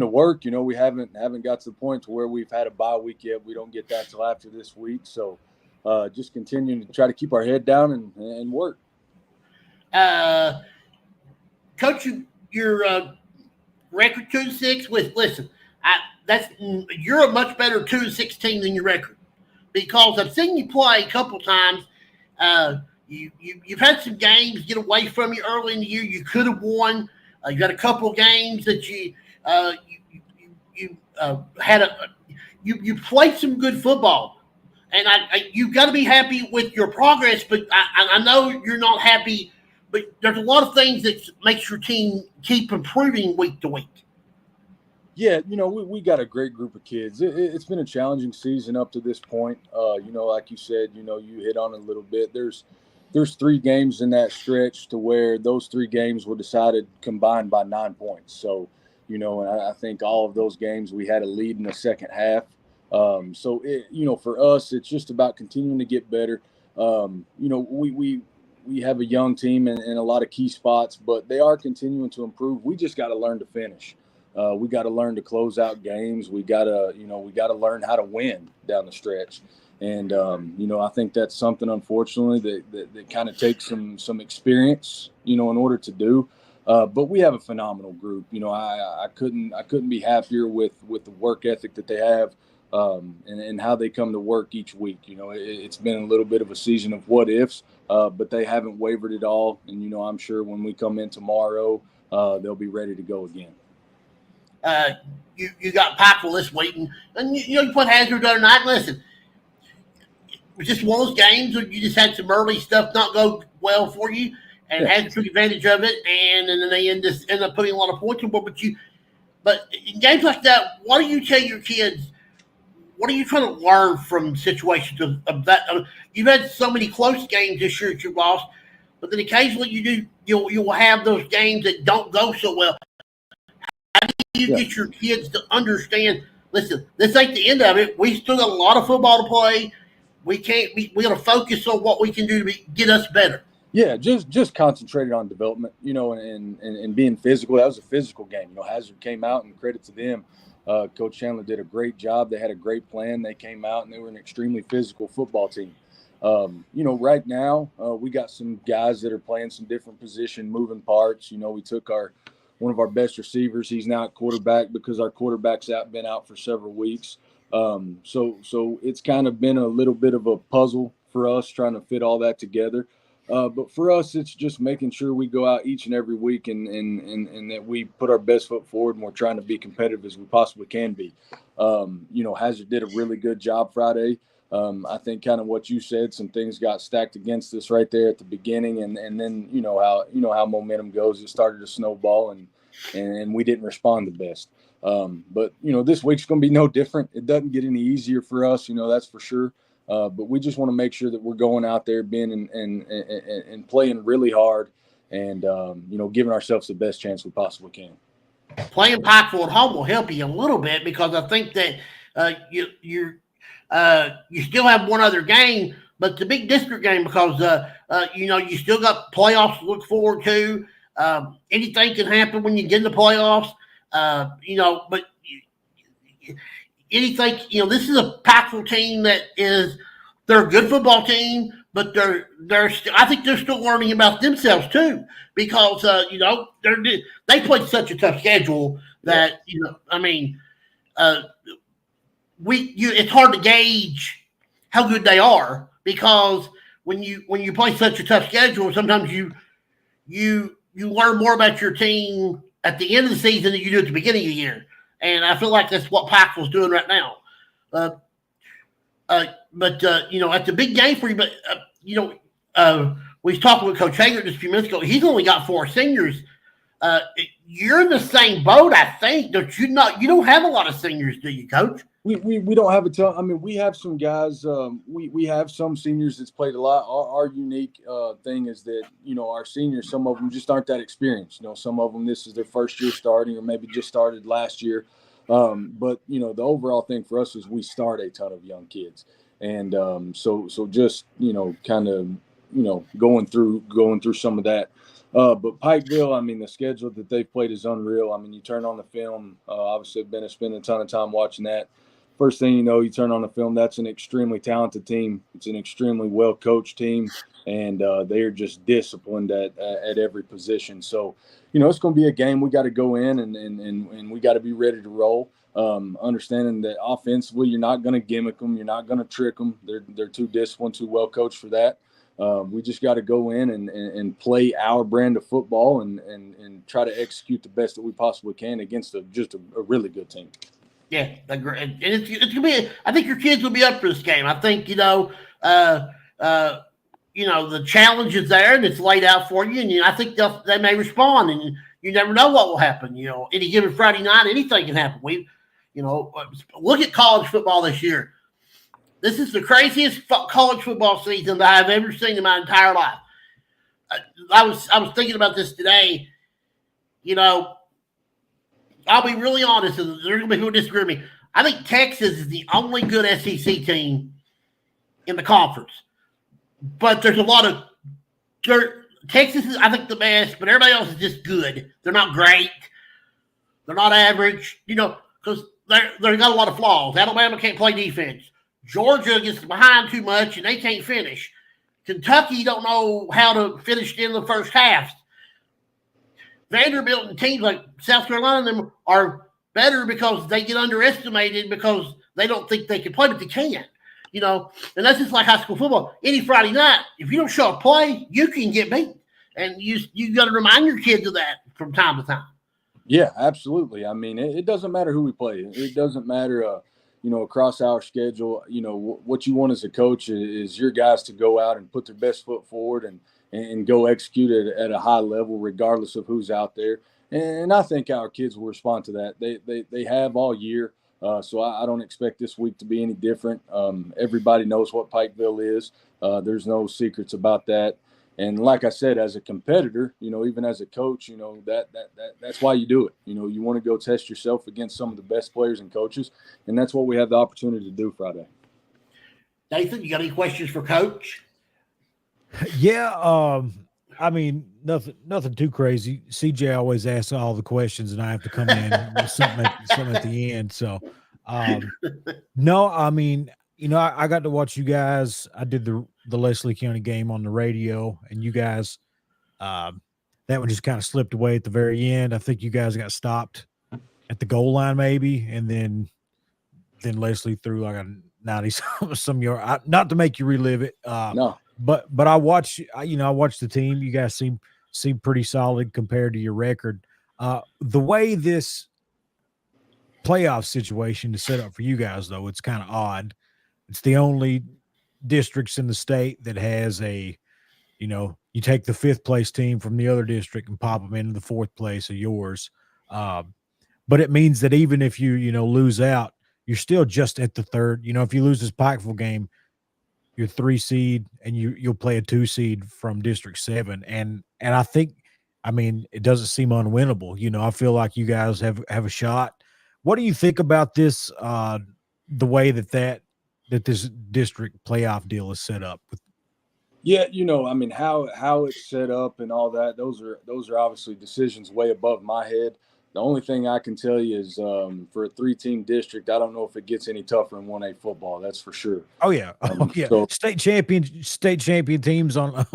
work. We haven't got to the point to where we've had a bye week yet. We don't get that till after this week. So just continuing to try to keep our head down and work. Coach, your record 2-6 with listen. You're a much better 2-6 team than your record because I've seen you play a couple times. You've had some games get away from you early in the year. You could have won. You got a couple games that you played some good football, and you've got to be happy with your progress. But I know you're not happy. But there's a lot of things that makes your team keep improving week to week. Yeah, we got a great group of kids. It's been a challenging season up to this point. Like you said, you hit on it a little bit. There's 3 games in that stretch to where those 3 games were decided combined by 9 points. So, and I think all of those games we had a lead in the second half. For us, it's just about continuing to get better. We have a young team in a lot of key spots, but they are continuing to improve. We just got to learn to finish. We got to learn to close out games. We got to learn how to win down the stretch. And, I think that's something, unfortunately, that kind of takes some experience, in order to do. But we have a phenomenal group. I couldn't be happier with the work ethic that they have, and how they come to work each week. It's been a little bit of a season of what ifs, but they haven't wavered at all. And I'm sure when we come in tomorrow, they'll be ready to go again. You got Pikeville this week, and you put Hagar the other night. Listen, it was just one of those games where you just had some early stuff not go well for you, and Hagar took advantage of it, and then they end up putting a lot of points on board. But in games like that, what do you tell your kids? What are you trying to learn from situations of that? You've had so many close games this year that you've lost, but then occasionally you'll have those games that don't go so well. How do you get your kids to understand? Listen, this ain't the end of it. We still got a lot of football to play. We got to focus on what we can do to get us better. Yeah, just concentrated on development, and being physical. That was a physical game. Hazard came out, and credit to them. Coach Chandler did a great job. They had a great plan. They came out, and they were an extremely physical football team. Right now, we got some guys that are playing some different position, moving parts. We took one of our best receivers. He's now at quarterback because our quarterback's been out for several weeks. So it's kind of been a little bit of a puzzle for us trying to fit all that together. But for us, it's just making sure we go out each and every week and that we put our best foot forward, and we're trying to be competitive as we possibly can be. Hazard did a really good job Friday. I think kind of what you said, some things got stacked against us right there at the beginning, and then how momentum goes. It started to snowball, and we didn't respond the best. But this week's going to be no different. It doesn't get any easier for us, that's for sure. But we just want to make sure that we're going out there being and playing really hard, and giving ourselves the best chance we possibly can. Playing Pikeville at home will help you a little bit, because I think that you still have one other game, but it's a big district game because you still got playoffs to look forward to. Anything can happen when you get in the playoffs. But anything, this is a Pikeville team they're a good football team, but I think they're still learning about themselves too, because they played such a tough schedule that it's hard to gauge how good they are, because when you play such a tough schedule, sometimes you learn more about your team at the end of the season than you do at the beginning of the year. And I feel like that's what Pikeville's doing right now. But at the big game for you, we was talking with Coach Hagar just a few minutes ago. He's only got 4 seniors. You're in the same boat, I think. You don't have a lot of seniors, do you, Coach? We don't have a ton. I mean, we have some guys. We have some seniors that's played a lot. Our unique thing is that our seniors, some of them just aren't that experienced. Some of them this is their first year starting, or maybe just started last year. But the overall thing for us is we start a ton of young kids, and so just kind of going through some of that. But Pikeville, the schedule that they've played is unreal. You turn on the film. Obviously, I've been spending a ton of time watching that. First thing you turn on the film, that's an extremely talented team. It's an extremely well-coached team, and they are just disciplined at every position. So, it's going to be a game we got to go in and we got to be ready to roll, understanding that offensively you're not going to gimmick them. You're not going to trick them. They're too disciplined, too well-coached for that. We just got to go in and play our brand of football and try to execute the best that we possibly can against just a really good team. Yeah, and it's gonna be. I think your kids will be up for this game. I think the challenge is there and it's laid out for you, and I think they may respond, and you never know what will happen. Any given Friday night, anything can happen. Look at college football this year. This is the craziest college football season that I've ever seen in my entire life. I was thinking about this today. I'll be really honest, and there's going to be people who disagree with me. I think Texas is the only good SEC team in the conference. But there's a lot of Texas is, I think, the best, but everybody else is just good. They're not great. They're not average, because they got a lot of flaws. Alabama can't play defense. Georgia gets behind too much, and they can't finish. Kentucky don't know how to finish in the first half. Vanderbilt and teams like South Carolina and them are better because they get underestimated because they don't think they can play, but they can. And that's just like high school football. Any Friday night, if you don't show up play, you can get beat. And you got to remind your kids of that from time to time. Yeah, absolutely. I mean, it doesn't matter who we play. It doesn't matter, across our schedule. What you want as a coach is your guys to go out and put their best foot forward and go execute it at a high level, regardless of who's out there. And I think our kids will respond to that. They have all year. So I don't expect this week to be any different. Everybody knows what Pikeville is. There's no secrets about that. And like I said, as a competitor, even as a coach, that's why you do it. You want to go test yourself against some of the best players and coaches, and that's what we have the opportunity to do Friday. Nathan, you got any questions for Coach? Yeah, I mean, nothing too crazy. CJ always asks all the questions, and I have to come in with something at the end. So, no, I mean, I got to watch you guys. I did the Leslie County game on the radio, and you guys, that one just kind of slipped away at the very end. I think you guys got stopped at the goal line, maybe, and then Leslie threw like a 90 some yard. Not to make you relive it, no. But I watched the team. You guys seem pretty solid compared to your record. The way this playoff situation is set up for you guys, though, it's kind of odd. It's the only districts in the state that has you take the 5th place team from the other district and pop them into the 4th place of yours. But it means that even if you lose out, you're still just at the 3rd. If you lose this Pikeville game, you're 3 seed and you'll play a 2 seed from District 7. And I think, it doesn't seem unwinnable. I feel like you guys have a shot. What do you think about this, the way that this district playoff deal is set up? Yeah, how it's set up and all that, those are obviously decisions way above my head. The only thing I can tell you is for a 3-team district, I don't know if it gets any tougher in 1A football. That's for sure. Oh yeah. So, state champion teams on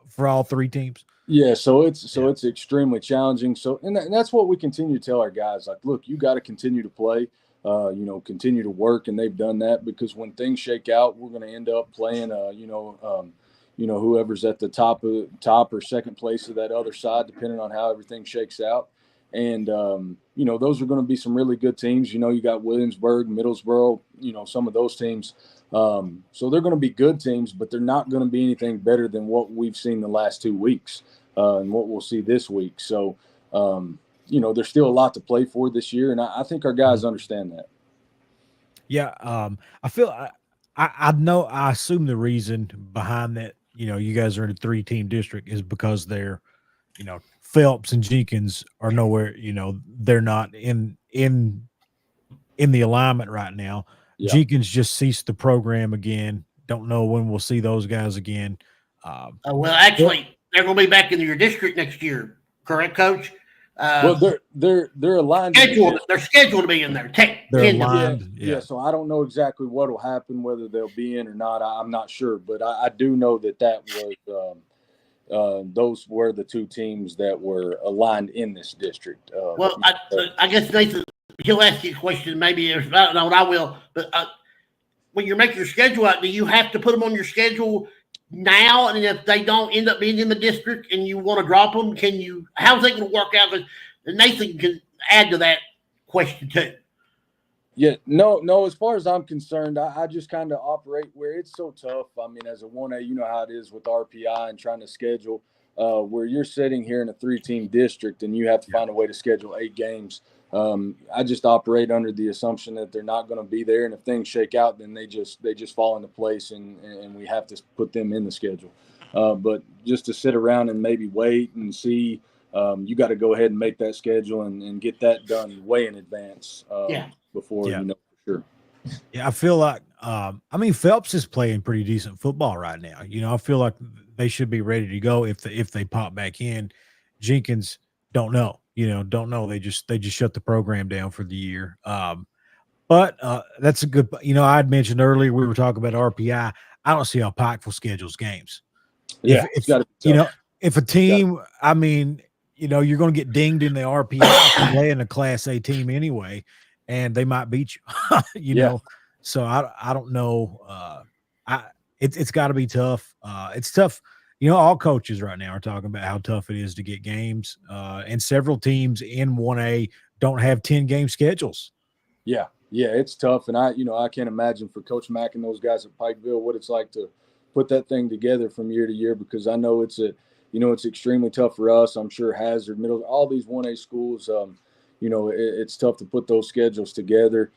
for all 3 teams. Yeah, so it's extremely challenging. So and that's what we continue to tell our guys. Like, look, you got to continue to play, continue to work, and they've done that because when things shake out, we're going to end up playing, whoever's at the top or second place of that other side, depending on how everything shakes out. And, those are going to be some really good teams. You got Williamsburg, Middlesboro, some of those teams. So they're going to be good teams, but they're not going to be anything better than what we've seen the last 2 weeks and what we'll see this week. So, there's still a lot to play for this year, and I think our guys understand that. Yeah, I feel I assume the reason behind that, you guys are in a 3-team district is because they're, Phelps and Jenkins are nowhere, they're not in the alignment right now. Yeah. Jenkins just ceased the program again. Don't know when we'll see those guys again. Well, actually, they're going to be back in your district next year, correct, Coach? Well, they're aligned. They're scheduled to be in there. They're aligned. Yeah. So I don't know exactly what will happen, whether they'll be in or not. I'm not sure, but I do know that was. Those were the 2 teams that were aligned in this district. Well, I guess Nathan, he'll ask you a question. Maybe I don't know, and I will. But when you're making your schedule out, do you have to put them on your schedule now? And if they don't end up being in the district and you want to drop them, how's it going to work out? Because Nathan can add to that question too. Yeah, no. As far as I'm concerned, I just kind of operate where it's so tough. As a 1A, you know how it is with RPI and trying to schedule where you're sitting here in a 3-team district and you have to find a way to schedule 8 games. I just operate under the assumption that they're not going to be there, and if things shake out, then they just fall into place, and we have to put them in the schedule. But just to sit around and maybe wait and see, you got to go ahead and make that schedule and get that done way in advance. Before for sure. Yeah, I feel like Phelps is playing pretty decent football right now. I feel like they should be ready to go if they pop back in. Jenkins don't know. They just shut the program down for the year. But that's a good. I had mentioned earlier we were talking about RPI. I don't see how Pikeville schedules games. Yeah, if a team, you're going to get dinged in the RPI playing a Class A team anyway, and they might beat you. you know, so I don't know. It's got to be tough. It's tough. All coaches right now are talking about how tough it is to get games, and several teams in 1A don't have 10-game schedules. Yeah, it's tough, and I can't imagine for Coach Mack and those guys at Pikeville what it's like to put that thing together from year to year, because I know it's extremely tough for us. I'm sure Hazard, Middle, all these 1A schools, it's tough to put those schedules together.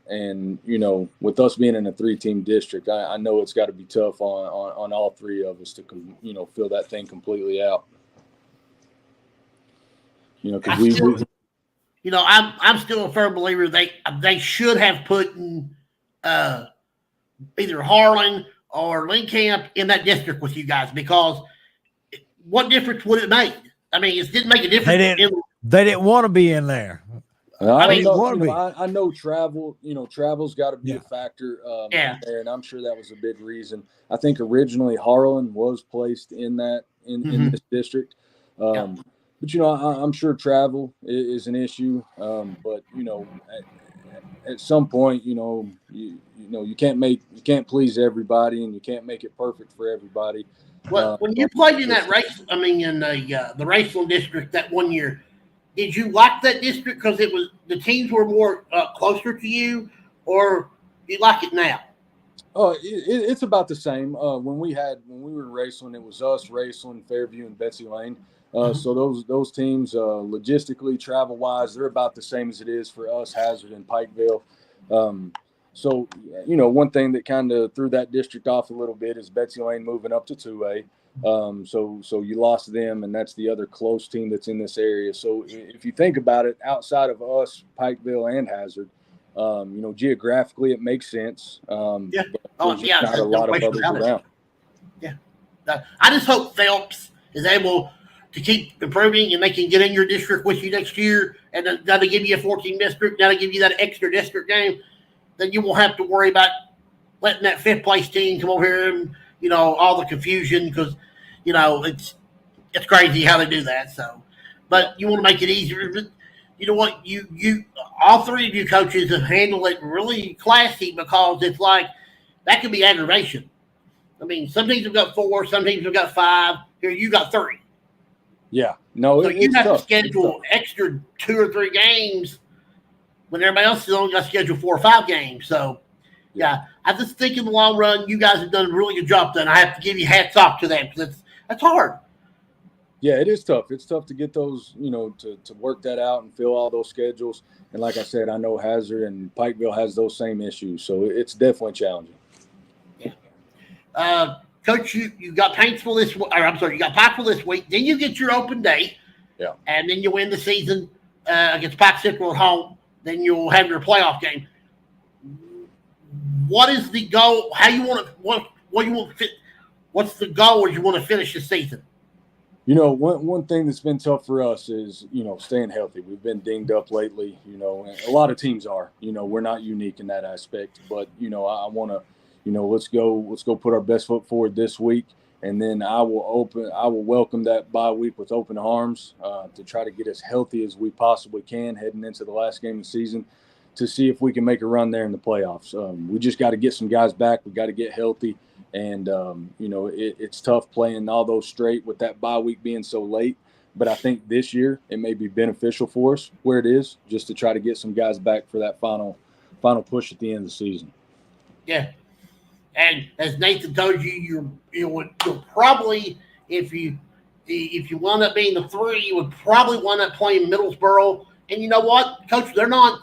And, with us being in a 3-team district, I know it's got to be tough on all three of us to, fill that thing completely out. Because I'm still a firm believer they should have put either Harlan or Lincoln in that district with you guys, because what difference would it make? I mean, it didn't make a difference. They didn't want to be in there. I know travel. Travel's got to be a factor in there, and I'm sure that was a big reason. I think originally Harlan was placed in this district, but I'm sure travel is an issue. But at some point, you can't please everybody, and you can't make it perfect for everybody. Well, when you played in that race, in the Raceland district that one year, did you like that district because the teams were more closer to you, or do you like it now? Oh, it's about the same. When we were in Raceland, it was us, Raceland, Fairview, and Betsy Lane. So those teams, logistically, travel wise, they're about the same as it is for us, Hazard and Pikeville. So one thing that kind of threw that district off a little bit is Betsy Lane moving up to 2A. So you lost them, and that's the other close team that's in this area. So if you think about it, outside of us, Pikeville and Hazard, geographically it makes sense. Not a lot of others around. Yeah, I just hope Phelps is able to keep improving, and they can get in your district with you next year, and then that'll give you a 14 district. That'll give you that extra district game. Then you won't have to worry about letting that 5th place team come over here and all the confusion, because it's crazy how they do that. So, but you want to make it easier. But you know what? You all three of you coaches have handled it really classy, because it's like that could be aggravation. I mean, some teams have got 4, some teams have got 5. Here you got 3. Yeah, no. So you have to schedule extra 2 or 3 games when everybody else has only got scheduled 4 or 5 games. So, yeah, I just think in the long run, you guys have done a really good job. Then I have to give you hats off to that, because that's hard. Yeah, it is tough. It's tough to get those, to work that out and fill all those schedules. And like I said, I know Hazard and Pikeville has those same issues, so it's definitely challenging. Yeah. Coach, you got Painstville this week. You got Pikeville this week. Then you get your open date. Yeah. And then you win the season against Pike Central at home. Then you'll have your playoff game. What is the goal? How you want to? What you want to fit? What's the goal as you want to finish the season? One thing that's been tough for us is staying healthy. We've been dinged up lately. And a lot of teams are. We're not unique in that aspect. But I want to. Let's go put our best foot forward this week, and then I will welcome that bye week with open arms to try to get as healthy as we possibly can heading into the last game of the season, to see if we can make a run there in the playoffs. We just got to get some guys back. We got to get healthy, and it's tough playing all those straight with that bye week being so late. But I think this year it may be beneficial for us where it is, just to try to get some guys back for that final push at the end of the season. Yeah. And as Nathan told you, you'll probably, if you wind up being the 3, you would probably wind up playing Middlesboro. And you know what, Coach? They're not.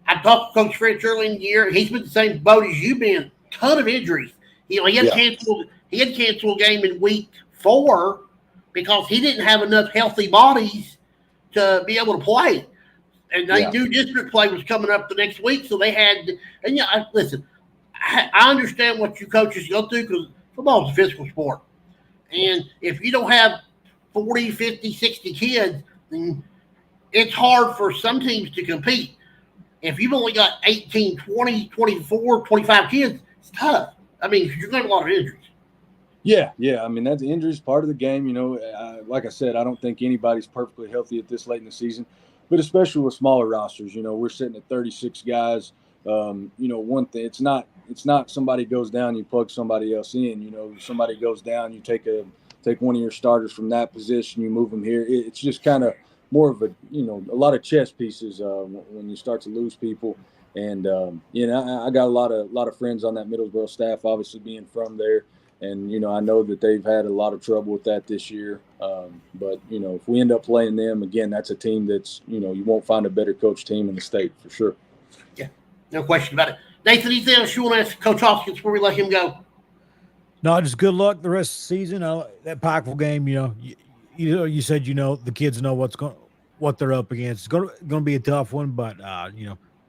I talked to Coach French early in the year. He's been the same boat as you been. Ton of injuries. He had canceled a game in week 4 because he didn't have enough healthy bodies to be able to play. And they knew district play was coming up the next week, so they had. And listen. I understand what you coaches go through, because football is a physical sport. And if you don't have 40, 50, 60 kids, then it's hard for some teams to compete. If you've only got 18, 20, 24, 25 kids, it's tough. I mean, you're going to have a lot of injuries. Yeah. I mean, that's injuries part of the game. Like I said, I don't think anybody's perfectly healthy at this late in the season, but especially with smaller rosters. We're sitting at 36 guys. One thing, it's not somebody goes down, you plug somebody else in. Somebody goes down, you take one of your starters from that position, you move them here. It's just kind of more of a lot of chess pieces when you start to lose people. And I got a lot of friends on that Middlesbrough staff, obviously being from there. And, I know that they've had a lot of trouble with that this year. But, if we end up playing them, again, that's a team that's, you won't find a better coach team in the state for sure. Yeah, no question about it. Nathan, anything else you want to ask Coach Hoskins before we let him go? No, just good luck the rest of the season. That Pikeville game, you said, the kids know what they're up against. It's going to be a tough one, but,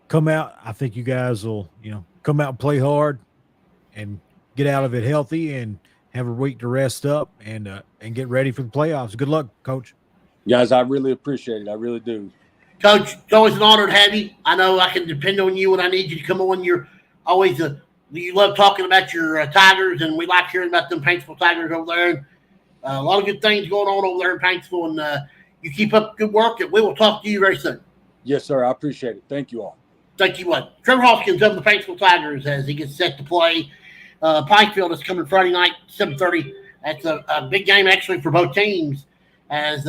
come out. I think you guys will, come out and play hard and get out of it healthy and have a week to rest up and get ready for the playoffs. Good luck, Coach. Guys, I really appreciate it. I really do. Coach, it's always an honor to have you. I know I can depend on you when I need you to come on. You're always you love talking about your Tigers, and we like hearing about them Painstville Tigers over there. And, a lot of good things going on over there in Painstville, and you keep up good work, and we will talk to you very soon. Yes, sir. I appreciate it. Thank you all. Thank you, Trevor Hoskins of the Painstville Tigers as he gets set to play Pikeville. Is coming Friday night, 7:30. That's a big game actually for both teams. As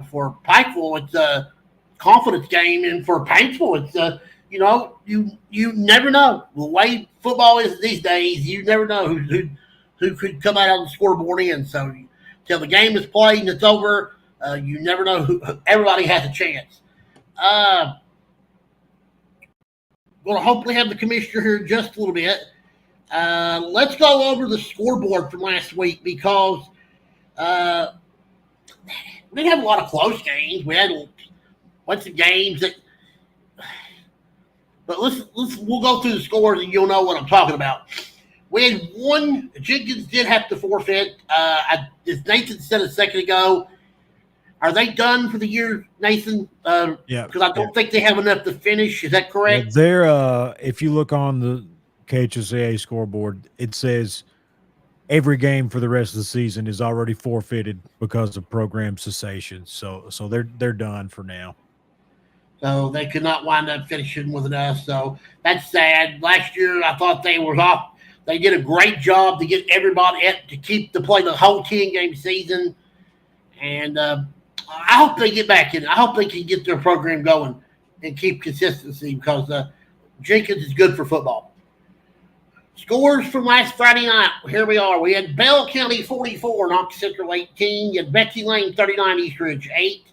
for Pikeville, it's a confidence game, and for Painstville, it's you never know the way football is these days. You never know who could come out on the scoreboard in. So till the game is played and it's over, you never know who. Everybody has a chance. Going to hopefully have the commissioner here in just a little bit. Let's go over the scoreboard from last week because we didn't have a lot of close games. We had a bunch of games that. But we'll go through the scores and you'll know what I'm talking about. We had one. Jenkins did have to forfeit. As Nathan said a second ago, are they done for the year, Nathan? Yeah. Because I don't think they have enough to finish. Is that correct? Yeah, they're if you look on the KHSAA scoreboard, it says every game for the rest of the season is already forfeited because of program cessation. So they're done for now. So they could not wind up finishing with us. So that's sad. Last year, I thought they were off. They did a great job to get everybody to play the whole 10-game season. And I hope they get back in. I hope they can get their program going and keep consistency because Jenkins is good for football. Scores from last Friday night. Here we are. We had Bell County 44, Knox Central 18. You had Betsy Lane 39, Eastridge 8.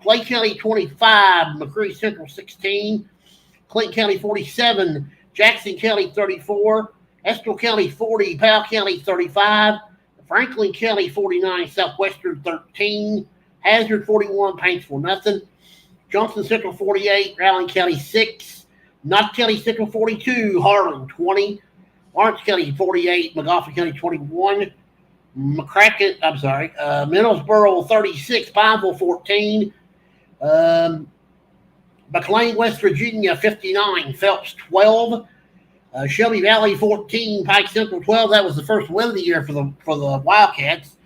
Clay County 25, McCreary Central 16, Clinton County 47, Jackson County 34, Estill County 40, Powell County 35, Franklin County 49, Southwestern 13, Hazard 41, Painsville nothing, Johnson Central 48, Rowland County 6, Knott County Central 42, Harlan 20, Lawrence County 48, McGoffin County 21, Middlesboro 36, Pineville 14, McLean, West Virginia, 59. Phelps, 12. Shelby Valley, 14. Pike Central, 12. That was the first win of the year for the Wildcats.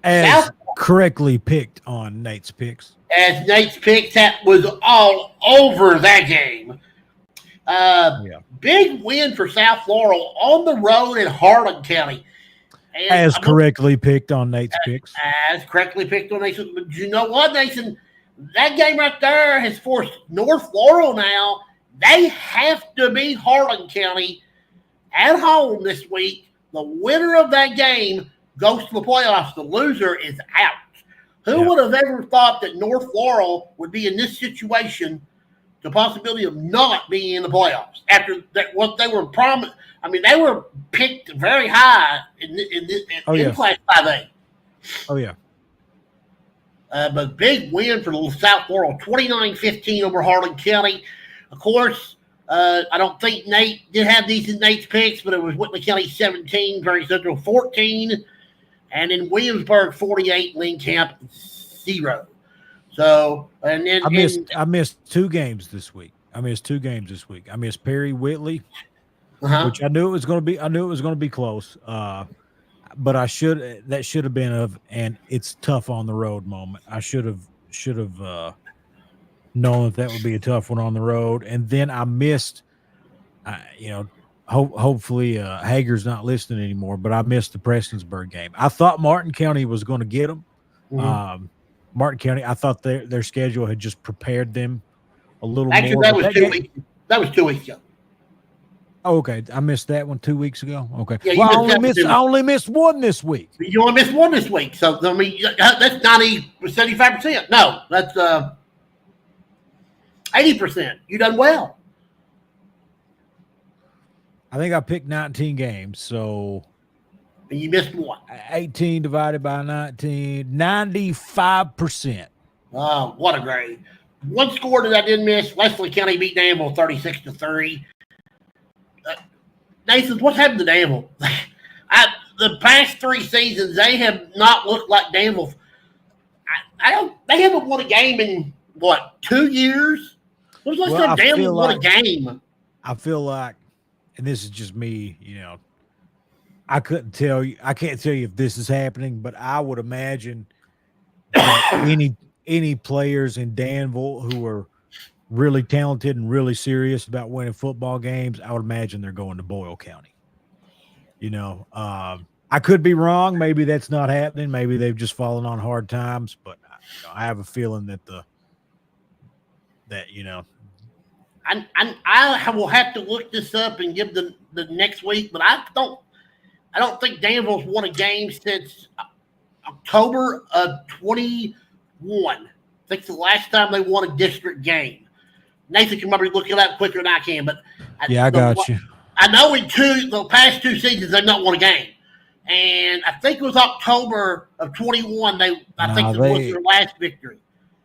As correctly picked on Nate's picks. As Nate's picks, that was all over that game. Big win for South Laurel on the road in Harlan County. And as correctly picked on Nate's picks. As correctly picked on Nathan. But you know what, Nathan? That game right there has forced North Laurel now. They have to beat Harlan County at home this week. The winner of that game goes to the playoffs. The loser is out. Who would have ever thought that North Laurel would be in this situation, the possibility of not being in the playoffs after that? What they were promised. I mean, they were picked very high in Class 5A. Oh, yeah. But big win for South Laurel, 29-15 over Harlan County. Of course, I don't think Nate did have these in Nate's picks, but it was Whitley County 17, Prairie Central 14, and in Williamsburg 48, Lynn Camp 0. So, and then I missed 2 games this week. I missed Perry Whitley, which I knew it was going to be. I knew it was going to be close. but that should have been and it's tough on the road moment. I should have known that would be a tough one on the road. And then I missed, hopefully Hager's not listening anymore, but I missed the Prestonsburg game. I thought Martin County was going to get them. Mm-hmm. Martin County, I thought their schedule had just prepared them a little Actually, more. that was 2 weeks. That was 2 weeks ago. Oh, okay, I missed that one 2 weeks ago. Okay, Yeah, well, I only missed one this week. You only missed one this week, so I mean that's 75%. No, that's 80%. You done well. I think I picked 19 games, so And you missed one. 18 divided by 19, 95%. Oh, what a grade. One score that I didn't miss, Wesley County beat Danville 36-3. Nathan, what's happened to Danville? The past 3 seasons, they have not looked like Danville. They haven't won a game in, 2 years? When was the last time Danville won a game? I feel like, and this is just me, I can't tell you if this is happening, but I would imagine that any players in Danville who are really talented and really serious about winning football games, I would imagine they're going to Boyle County. I could be wrong. Maybe that's not happening. Maybe they've just fallen on hard times, but I have a feeling that I will have to look this up and give the next week, but I don't think Danville's won a game since October of 21. I think it's the last time they won a district game. Nathan can probably look it up quicker than I can, but I got you. I know the past 2 seasons they've not won a game, and I think it was October of 21. It was their last victory.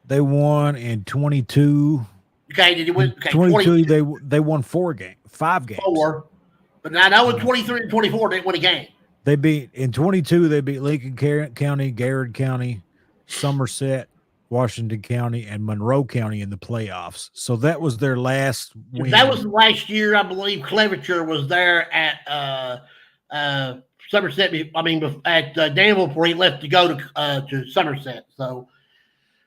They won in 22. Okay, did you win? Okay, 22. They won 5 games. 4, but I know in 23 and 24 they won a game. They beat in 22. They beat Lincoln County, Garrett County, Somerset, Washington County, and Monroe County in the playoffs. So that was their last win. That was last year, I believe. Clevenger was there at Somerset. At Danville before he left to go to Somerset. So,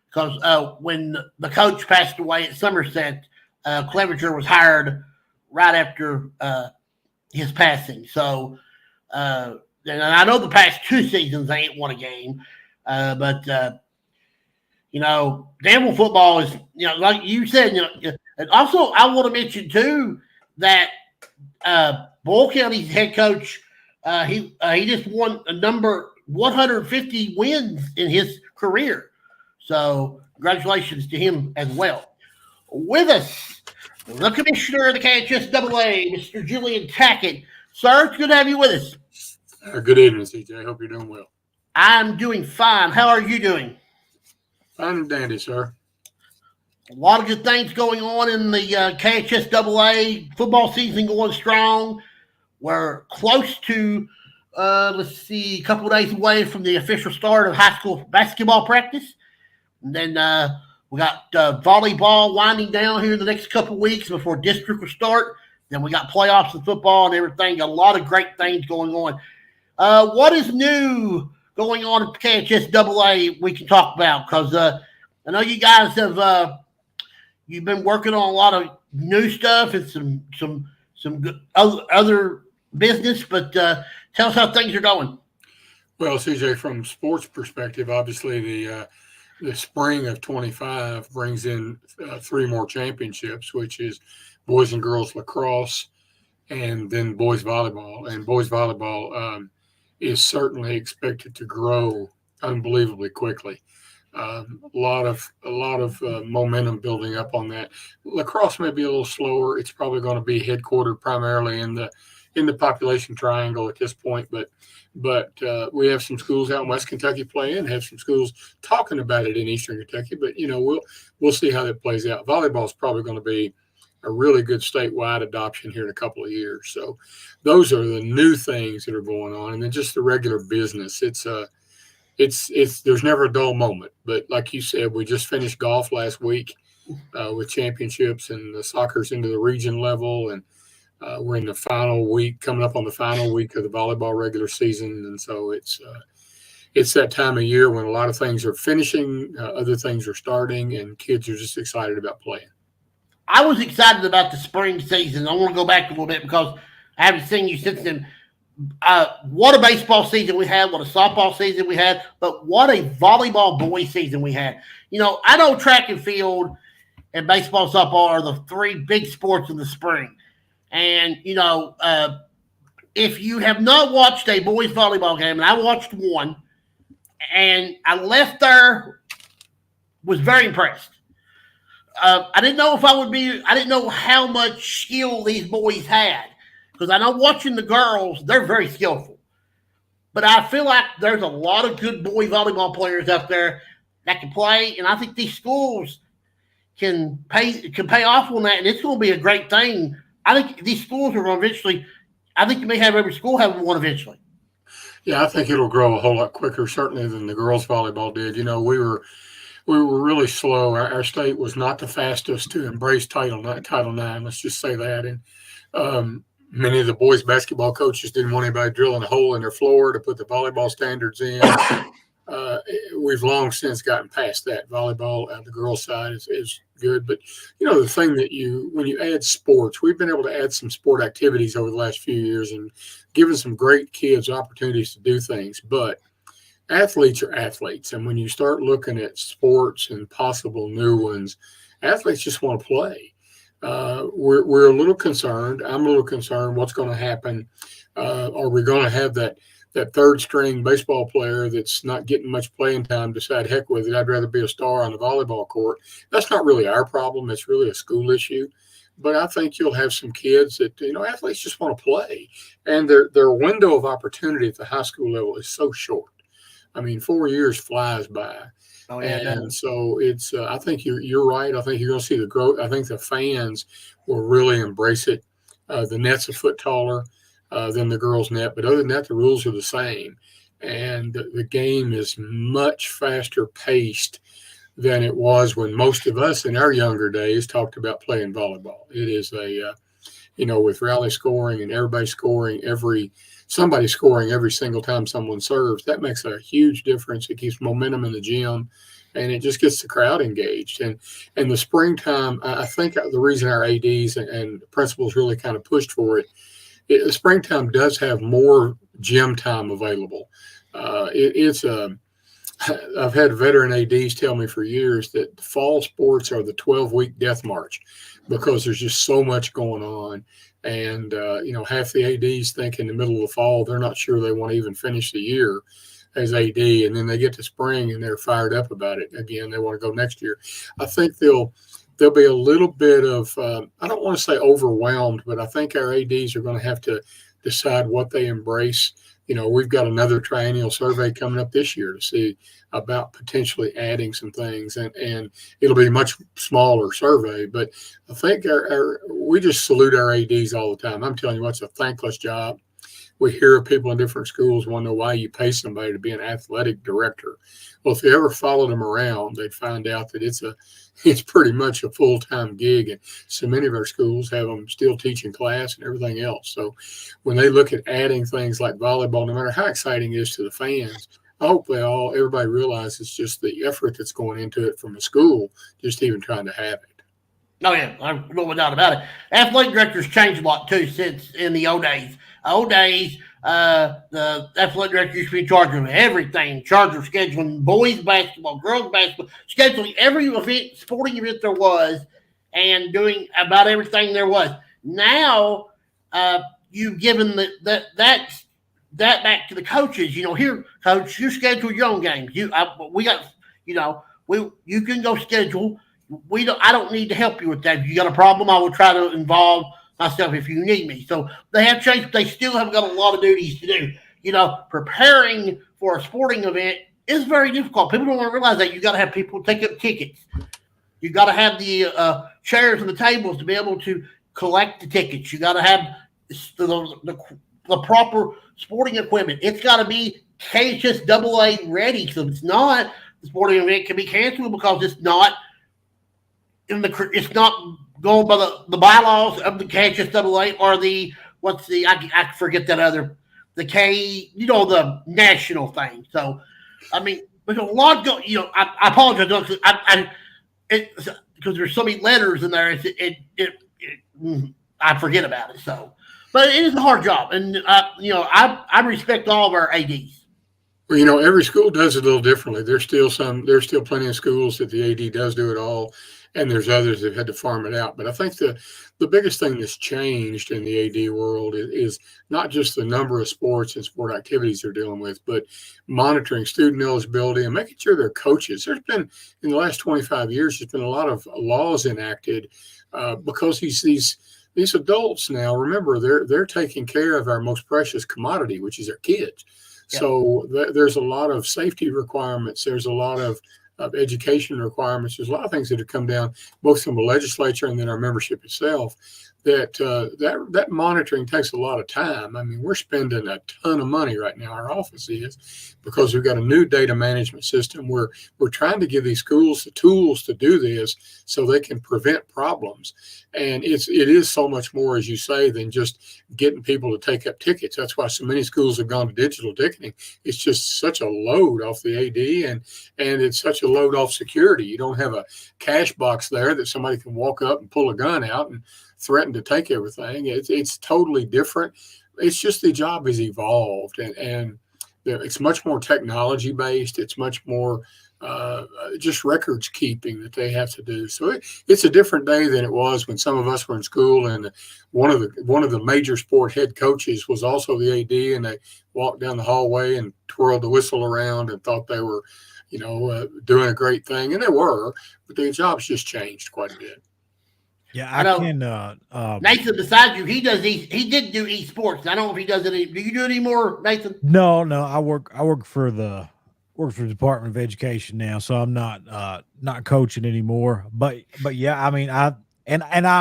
because when the coach passed away at Somerset, Clevenger was hired right after his passing. So, and I know the past 2 seasons they ain't won a game, but Danville football is, like you said, and also I want to mention too that Boyle County's head coach, he just won a number 150 wins in his career. So congratulations to him as well. With us, the commissioner of the KHSAA, Mr. Julian Tackett. Sir, it's good to have you with us. Good evening, CJ. I hope you're doing well. I'm doing fine. How are you doing? Fine and dandy, sir. A lot of good things going on in the KHSAA. Football season going strong. We're close to, a couple of days away from the official start of high school basketball practice. And then we got volleyball winding down here in the next couple of weeks before district will start. Then we got playoffs in football and everything. Got a lot of great things going on. What is new going on at KHSAA we can talk about? Because I know you guys have you've been working on a lot of new stuff and some good other business, but tell us how things are going. Well, CJ, from sports perspective, obviously the spring of 25 brings in 3 more championships, which is boys and girls lacrosse and then boys volleyball. And boys volleyball is certainly expected to grow unbelievably quickly. A lot of momentum building up on that. Lacrosse may be a little slower. It's probably going to be headquartered primarily in the population triangle at this point, but we have some schools out in West Kentucky playing, have some schools talking about it in Eastern Kentucky, but we'll see how that plays out. Volleyball is probably going to be a really good statewide adoption here in a couple of years. So those are the new things that are going on, and then just the regular business. It's there's never a dull moment, but like you said, we just finished golf last week with championships, and the soccer's into the region level, and We're in the final week, coming up on the final week of the volleyball regular season, and so it's that time of year when a lot of things are finishing, other things are starting, and kids are just excited about playing. I was excited about the spring season. I want to go back a little bit because I haven't seen you since then. What a baseball season we had, what a softball season we had, but what a volleyball boys season we had. I know track and field and baseball and softball are the three big sports in the spring. And, if you have not watched a boys volleyball game, and I watched one, and I left there, was very impressed. I didn't know I didn't know how much skill these boys had. Because I know watching the girls, they're very skillful. But I feel like there's a lot of good boy volleyball players out there that can play. And I think these schools can pay off on that. And it's going to be a great thing. I think these schools are going to eventually, I think you may have every school having one eventually. Yeah, I think it'll grow a whole lot quicker, certainly, than the girls volleyball did. We were really slow. Our state was not the fastest to embrace Title IX. Let's just say that. And many of the boys basketball coaches didn't want anybody drilling a hole in their floor to put the volleyball standards in. We've long since gotten past that. Volleyball on the girls' side is good. But, the thing that when you add sports, we've been able to add some sport activities over the last few years and given some great kids opportunities to do things. But athletes are athletes. And when you start looking at sports and possible new ones, athletes just want to play. We're a little concerned. I'm a little concerned what's going to happen. Are we going to have that third string baseball player that's not getting much playing time decide, heck with it, I'd rather be a star on the volleyball court? That's not really our problem. It's really a school issue. But I think you'll have some kids that, athletes just want to play. And their window of opportunity at the high school level is so short. 4 years flies by. Oh, yeah, and so it's. I think you're right. I think you're going to see the growth. I think the fans will really embrace it. The net's a foot taller than the girls' net, but other than that, the rules are the same, and the game is much faster paced than it was when most of us in our younger days talked about playing volleyball. It is with rally scoring and everybody scoring somebody scoring every single time someone serves, that makes a huge difference. It keeps momentum in the gym, and it just gets the crowd engaged. And the springtime, I think the reason our ADs and principals really kind of pushed for it, the springtime does have more gym time available. I've had veteran ADs tell me for years that fall sports are the 12-week death march because there's just so much going on. And, half the ADs think in the middle of the fall, they're not sure they want to even finish the year as AD. And then they get to spring and they're fired up about it. Again, they want to go next year. I think there'll be a little bit of, I don't want to say overwhelmed, but I think our ADs are going to have to decide what they embrace. We've got another triennial survey coming up this year to see about potentially adding some things, and it'll be a much smaller survey. But I think we just salute our ADs all the time. I'm telling you, it's a thankless job. We hear of people in different schools want to know why you pay somebody to be an athletic director. Well, if you ever followed them around, they'd find out that it's pretty much a full-time gig. And so many of our schools have them still teaching class and everything else. So when they look at adding things like volleyball, no matter how exciting it is to the fans, I hope everybody realizes just the effort that's going into it from the school, just even trying to have it. Oh, yeah, no doubt about it. Athletic directors changed a lot, too, since in the old days. The athletic director used to be in charge of everything, in charge of scheduling boys basketball, girls basketball, scheduling every event, sporting event there was, and doing about everything there was. Now, you've given that back to the coaches. Here, coach, you schedule your own games. You can go schedule. I don't need to help you with that. If you got a problem, I will try to involve myself if you need me. So they have changed, but they still have got a lot of duties to do. Preparing for a sporting event is very difficult. People don't realize that. You got to have people take up tickets. You got to have the chairs and the tables to be able to collect the tickets. You got to have the proper sporting equipment. It's got to be KHS AA ready. So if it's not, the sporting event can be canceled because it's not going by the bylaws of the KHSAA or I forget that other, the K, the national thing. So, I mean, there's a lot going. I apologize because there's so many letters in there. I forget about it. So, but it is a hard job, and I respect all of our ads. Well, every school does it a little differently. There's still plenty of schools that the AD does do it all, and there's others that had to farm it out. But I think the biggest thing that's changed in the AD world is not just the number of sports and sport activities they're dealing with, but monitoring student eligibility and making sure they're coaches. There's been, in the last 25 years, there's been a lot of laws enacted because these adults now, remember, they're taking care of our most precious commodity, which is our kids. Yep. So there's a lot of safety requirements. There's a lot of education requirements. There's a lot of things that have come down, both from the legislature and then our membership itself, that monitoring takes a lot of time. I mean, we're spending a ton of money right now, our office is, because we've got a new data management system. We're trying to give these schools the tools to do this so they can prevent problems. And it is so much more, as you say, than just getting people to take up tickets. That's why so many schools have gone to digital ticketing. It's just such a load off the AD, and it's such a load off security. You don't have a cash box there that somebody can walk up and pull a gun out and threaten to take everything. It's totally different. It's just the job has evolved, and it's much more technology based. It's much more just records keeping that they have to do. So it's a different day than it was when some of us were in school, and one of the major sport head coaches was also the AD, and they walked down the hallway and twirled the whistle around and thought they were, doing a great thing, and they were, but their jobs just changed quite a bit. Yeah, I can. Nathan, besides you, he did do esports. I don't know if he does it. Do you do it anymore, Nathan? No. I work for the Department of Education now, so I'm not coaching anymore. But yeah, I mean, I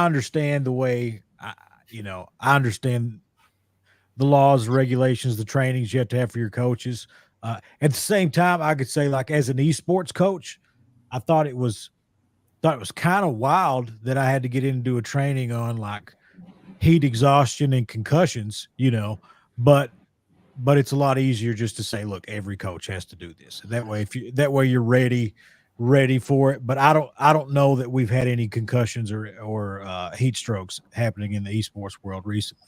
understand the way. I understand the laws, regulations, the trainings you have to have for your coaches. At the same time, I could say, like, as an esports coach, I thought it was kind of wild that I had to get into a training on like heat exhaustion and concussions, but it's a lot easier just to say, look, every coach has to do this. That way you're ready for it. But I don't know that we've had any concussions or heat strokes happening in the esports world recently.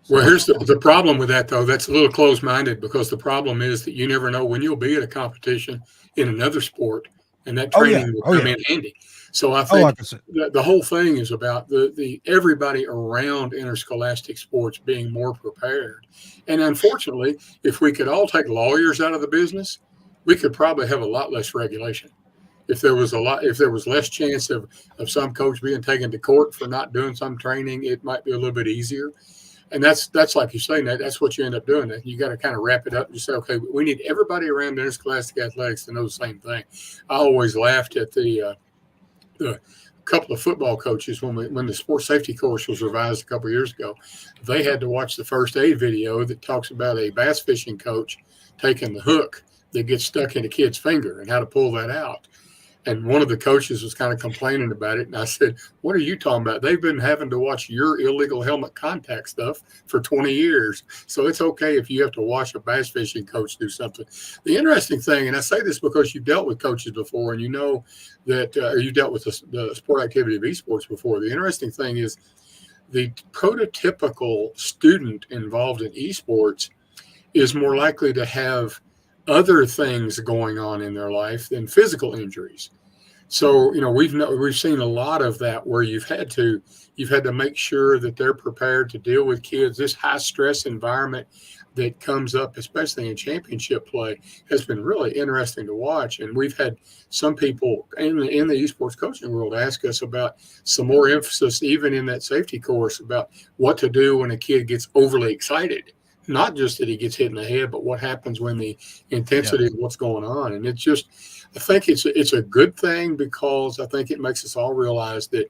Well, here's the problem with that, though. That's a little closed-minded, because the problem is that you never know when you'll be at a competition in another sport, and that training will come in handy. So I think the whole thing is about the everybody around interscholastic sports being more prepared. And unfortunately, if we could all take lawyers out of the business, we could probably have a lot less regulation. If there was less chance of some coach being taken to court for not doing some training, it might be a little bit easier. And that's like you say, Nate, that's what you end up doing. You got to kind of wrap it up and say, okay, we need everybody around interscholastic athletics to know the same thing. I always laughed at the couple of football coaches when the sports safety course was revised a couple of years ago. They had to watch the first aid video that talks about a bass fishing coach taking the hook that gets stuck in a kid's finger and how to pull that out. And one of the coaches was kind of complaining about it. And I said, what are you talking about? They've been having to watch your illegal helmet contact stuff for 20 years. So it's okay if you have to watch a bass fishing coach do something. The interesting thing, and I say this because you've dealt with coaches before, and you know that you've dealt with the sport activity of esports before. The interesting thing is the prototypical student involved in esports is more likely to have other things going on in their life than physical injuries. So, we've seen a lot of that where you've had to make sure that they're prepared to deal with kids. This high stress environment that comes up, especially in championship play, has been really interesting to watch. And we've had some people in the esports coaching world ask us about some more emphasis, even in that safety course, about what to do when a kid gets overly excited. Not just that he gets hit in the head, but what happens when the intensity of what's going on. And it's just, I think it's a good thing, because I think it makes us all realize that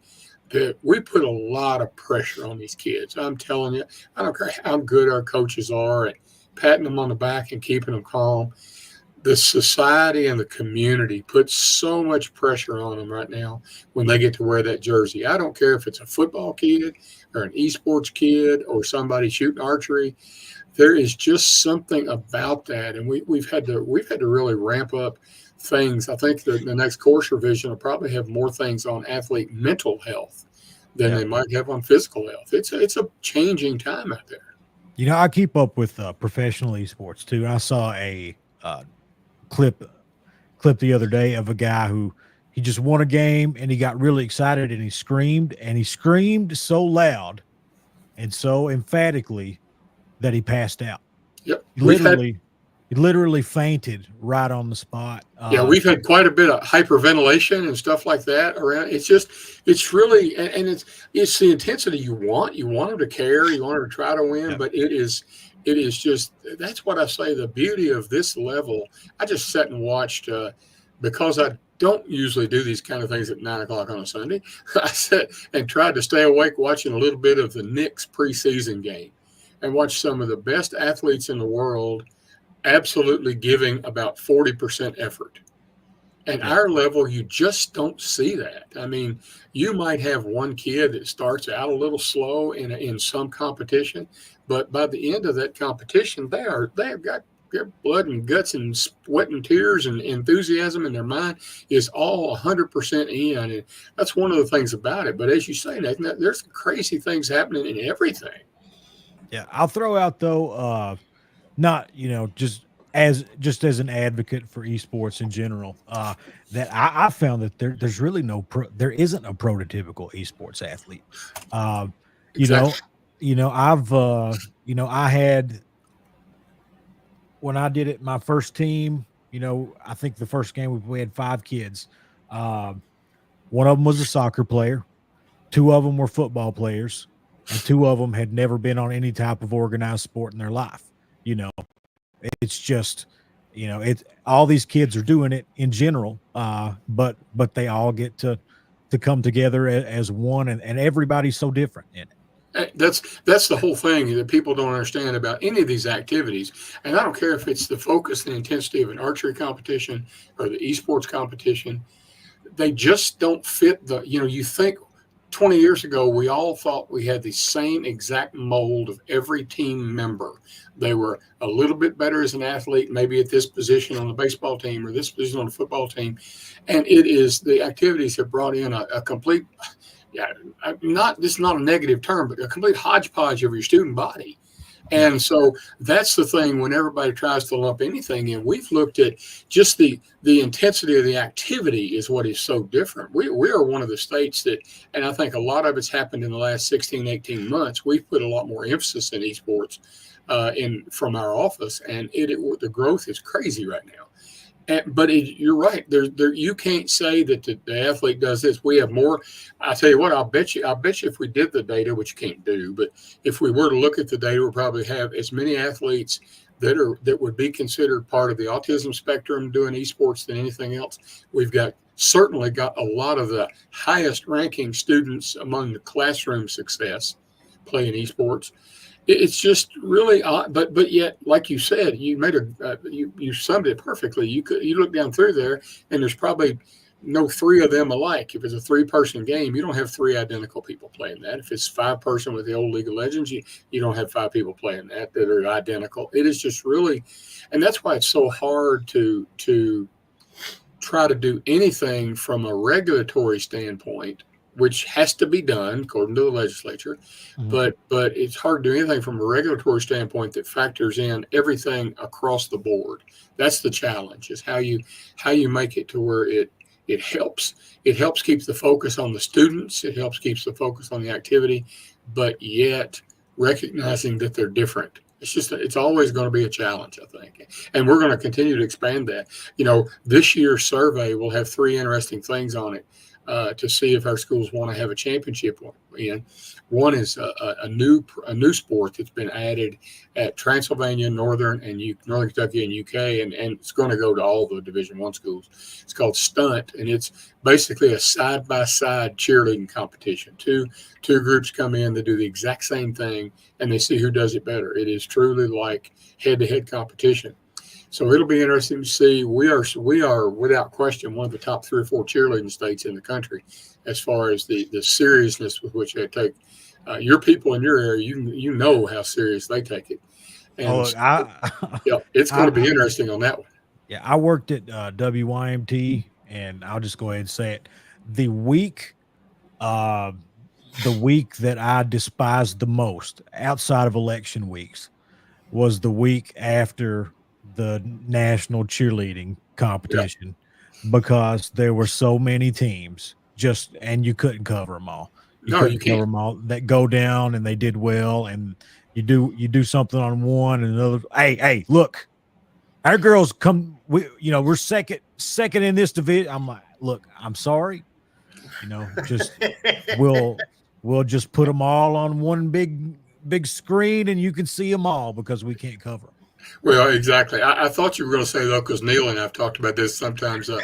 we put a lot of pressure on these kids. I'm telling you, I don't care how good our coaches are at patting them on the back and keeping them calm. the society and the community puts so much pressure on them right now when they get to wear that jersey. I don't care if it's a football kid or an esports kid or somebody shooting archery. There is just something about that, and we've had to really ramp up things. I think the next course revision will probably have more things on athlete mental health than they might have on physical health. It's a changing time out there. You know, I keep up with professional esports too. I saw a clip the other day of a guy who he just won a game and he got really excited and he screamed so loud and so emphatically that he passed out. Yep. He literally fainted right on the spot. We've had quite a bit of hyperventilation and stuff like that around. It's really, and it's the intensity you want. You want them to care. You want them to try to win, but it is just, that's what I say, the beauty of this level. I just sat and watched, because I don't usually do these kind of things at 9 o'clock on a Sunday. I sat and tried to stay awake watching a little bit of the Knicks preseason game and watch some of the best athletes in the world absolutely giving about 40% effort. At our level, you just don't see that. I mean, you might have one kid that starts out a little slow in some competition, but by the end of that competition, they've got their blood and guts and sweat and tears and enthusiasm in their mind is all 100% in. And that's one of the things about it. But as you say, Nathan, there's crazy things happening in everything. Yeah, I'll throw out though, not just as an advocate for esports in general, that I found that there's really there isn't a prototypical esports athlete. I had, when I did it, my first team, I think the first game we had 5 kids. One of them was a soccer player, 2 of them were football players, and 2 of them had never been on any type of organized sport in their life. It's just, it's all these kids are doing it in general, but they all get to come together as one, and everybody's so different in it. That's the whole thing that people don't understand about any of these activities. And I don't care if it's the focus and intensity of an archery competition or the esports competition. They just don't fit you think 20 years ago, we all thought we had the same exact mold of every team member. They were a little bit better as an athlete, maybe at this position on the baseball team or this position on the football team. And the activities have brought in a complete, this is not a negative term, but a complete hodgepodge of your student body. And so that's the thing when everybody tries to lump anything in. We've looked at just the intensity of the activity is what is so different. We are one of the states that, and I think a lot of it's happened in the last 16, 18 months, we've put a lot more emphasis in esports from our office, and the growth is crazy right now. But you're right. You can't say that the athlete does this. We have more. I tell you what. I'll bet you if we did the data, which you can't do, but if we were to look at the data, we'll probably have as many athletes that would be considered part of the autism spectrum doing esports than anything else. We've certainly got a lot of the highest ranking students among the classroom success playing esports. It's just really odd, but yet, like you said, you made you summed it perfectly. You look down through there, and there's probably no 3 of them alike. If it's a 3-person game, you don't have 3 identical people playing that. If it's 5-person with the old League of Legends, you don't have 5 people playing that are identical. It is just really, and that's why it's so hard to try to do anything from a regulatory standpoint, which has to be done according to the legislature, but it's hard to do anything from a regulatory standpoint that factors in everything across the board. That's the challenge, is how you make it to where it helps. It helps keep the focus on the students. It helps keeps the focus on the activity, but yet recognizing that they're different. It's always going to be a challenge, I think. And we're going to continue to expand that. This year's survey will have 3 interesting things on it. To see if our schools want to have a championship in. One is a new sport that's been added at Transylvania, Northern Kentucky, and UK, and it's going to go to all the Division I schools. It's called Stunt, and it's basically a side-by-side cheerleading competition. Two groups come in, they do the exact same thing, and they see who does it better. It is truly like head-to-head competition. So it'll be interesting to see. We are without question one of the top 3 or 4 cheerleading states in the country, as far as the seriousness with which they take your people in your area. You know how serious they take it, and look, yeah, it's going to be interesting on that one. Yeah, I worked at WYMT, and I'll just go ahead and say it. The week that I despised the most outside of election weeks was the week after the national cheerleading competition, because there were so many teams and you couldn't cover them all. You couldn't cover them all that go down and they did well. And you do something on one and another. Hey, look, our girls we're second in this division. I'm like, look, I'm sorry. Just we'll just put them all on one big screen and you can see them all, because we can't cover them. Well, exactly. I thought you were going to say, though, because Neil and I have talked about this sometimes. I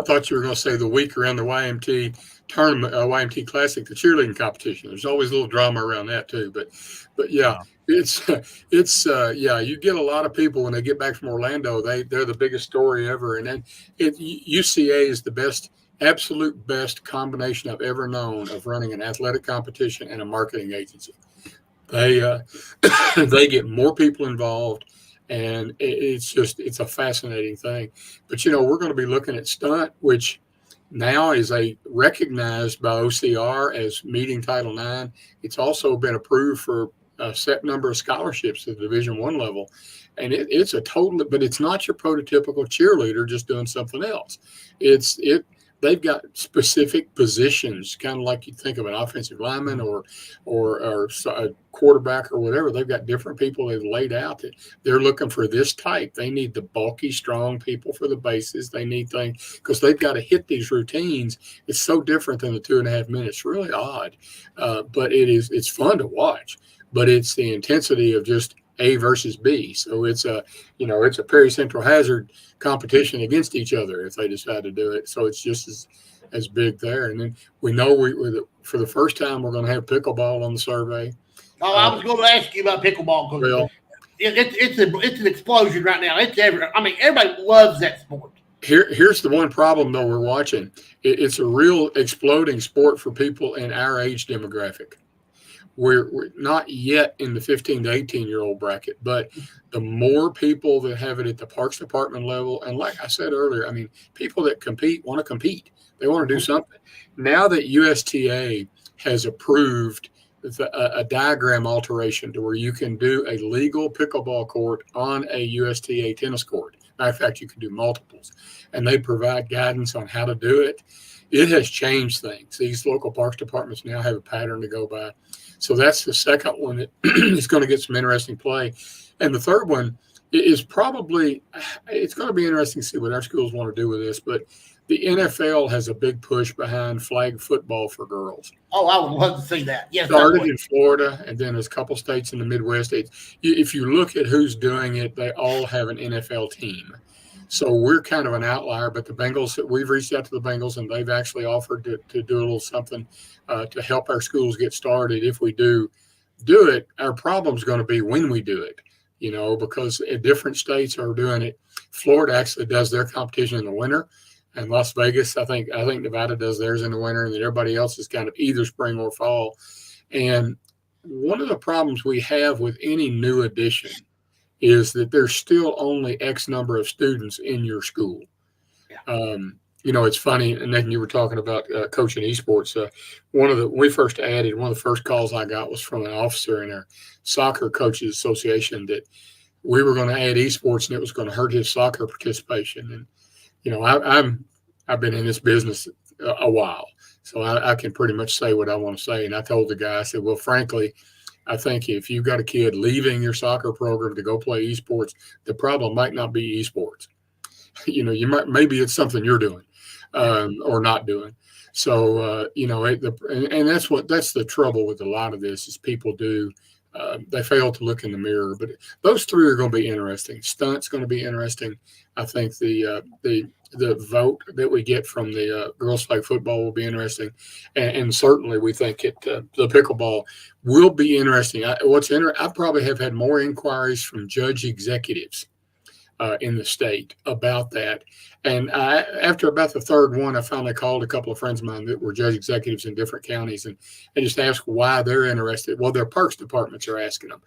thought you were going to say the week around the YMT tournament, YMT Classic, the cheerleading competition. There's always a little drama around that too. But yeah, it's you get a lot of people when they get back from Orlando. They're the biggest story ever, and then UCA is the absolute best combination I've ever known of running an athletic competition and a marketing agency. They get more people involved. And it's a fascinating thing. But, we're going to be looking at stunt, which now is recognized by OCR as meeting Title IX. It's also been approved for a set number of scholarships at the Division I level. And it's but it's not your prototypical cheerleader just doing something else. They've got specific positions, kind of like you think of an offensive lineman or a quarterback or whatever. They've got different people they've laid out that they're looking for this type. They need the bulky, strong people for the bases. They need things because they've got to hit these routines. It's so different than the 2.5 minutes. It's really odd, but it's fun to watch. But it's the intensity of just A versus B. So it's a Perry Central Hazard competition against each other if they decide to do it. So it's just as big there. And then we know for the first time we're going to have pickleball on the survey. Oh, I was going to ask you about pickleball because it's an explosion right now. Everybody loves that sport. Here's the one problem though we're watching. It's a real exploding sport for people in our age demographic. We're not yet in the 15 to 18-year-old bracket, but the more people that have it at the Parks Department level, and like I said earlier, people that compete want to compete. They want to do something. Now that USTA has approved a diagram alteration to where you can do a legal pickleball court on a USTA tennis court. Matter of fact, you can do multiples, and they provide guidance on how to do it. It has changed things. These local parks departments now have a pattern to go by. So that's the second one that is going to get some interesting play. And the third one is it's going to be interesting to see what our schools want to do with this. But the NFL has a big push behind flag football for girls. Oh, I would love to see that. Yes, started in Florida, and then there's a couple states in the Midwest. If you look at who's doing it, they all have an NFL team. So we're kind of an outlier, but the Bengals, we've reached out to the Bengals, and they've actually offered to do a little something to help our schools get started. If we do it, our problem's going to be when we do it, because different states are doing it. Florida actually does their competition in the winter, and Las Vegas, I think Nevada does theirs in the winter, and then everybody else is kind of either spring or fall. And one of the problems we have with any new addition is that there's still only X number of students in your school. Yeah. It's funny, and then you were talking about coaching esports. When we first added, one of the first calls I got was from an officer in our soccer coaches association that we were going to add esports and it was going to hurt his soccer participation. And I've been in this business a while, so I can pretty much say what I want to say. And I told the guy, I said, well, frankly, I think if you've got a kid leaving your soccer program to go play esports, the problem might not be esports. Maybe it's something you're doing or not doing. So, and that's the trouble with a lot of this is people they fail to look in the mirror. But those three are going to be interesting. Stunt's going to be interesting. I think the vote that we get from the girls flag football will be interesting, and certainly we think the pickleball will be interesting. I probably have had more inquiries from judge executives in the state about that. And after about the third one, I finally called a couple of friends of mine that were judge executives in different counties and just asked why they're interested. Well, their parks departments are asking them,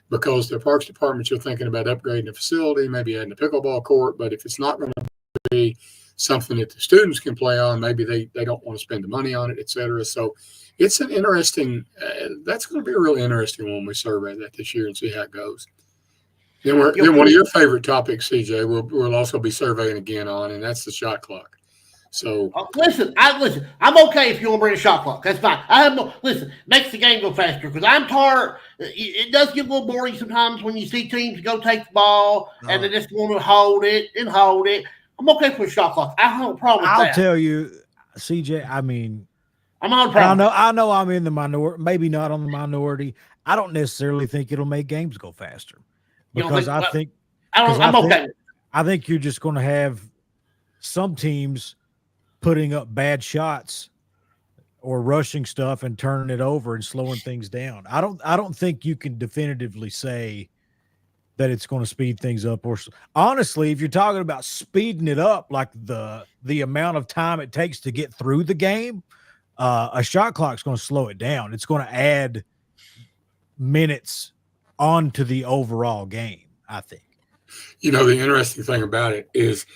because their parks departments are thinking about upgrading the facility, maybe adding a pickleball court. But if it's not going to be something that the students can play on, maybe they don't want to spend the money on it, et cetera. So it's an interesting, that's going to be a really interesting one when we survey that this year and see how it goes. Then one of your favorite topics, CJ, we'll also be surveying again on, and that's the shot clock. So listen. I'm okay if you want to bring a shot clock. That's fine. Makes the game go faster because I'm tired. It does get a little boring sometimes when you see teams go take the ball and they just want to hold it. I'm okay for a shot clock. I have no problem with that. I'll tell you, CJ. I mean, I'm on problem. I know. I'm in the minority. Maybe not on the minority. I don't necessarily think it'll make games go faster. Because I think you're just going to have some teams putting up bad shots or rushing stuff and turning it over and slowing things down. I don't think you can definitively say that it's going to speed things up. Or honestly, if you're talking about speeding it up, like the amount of time it takes to get through the game, a shot clock is going to slow it down. It's going to add minutes onto the overall game, I think. You know, the interesting thing about it is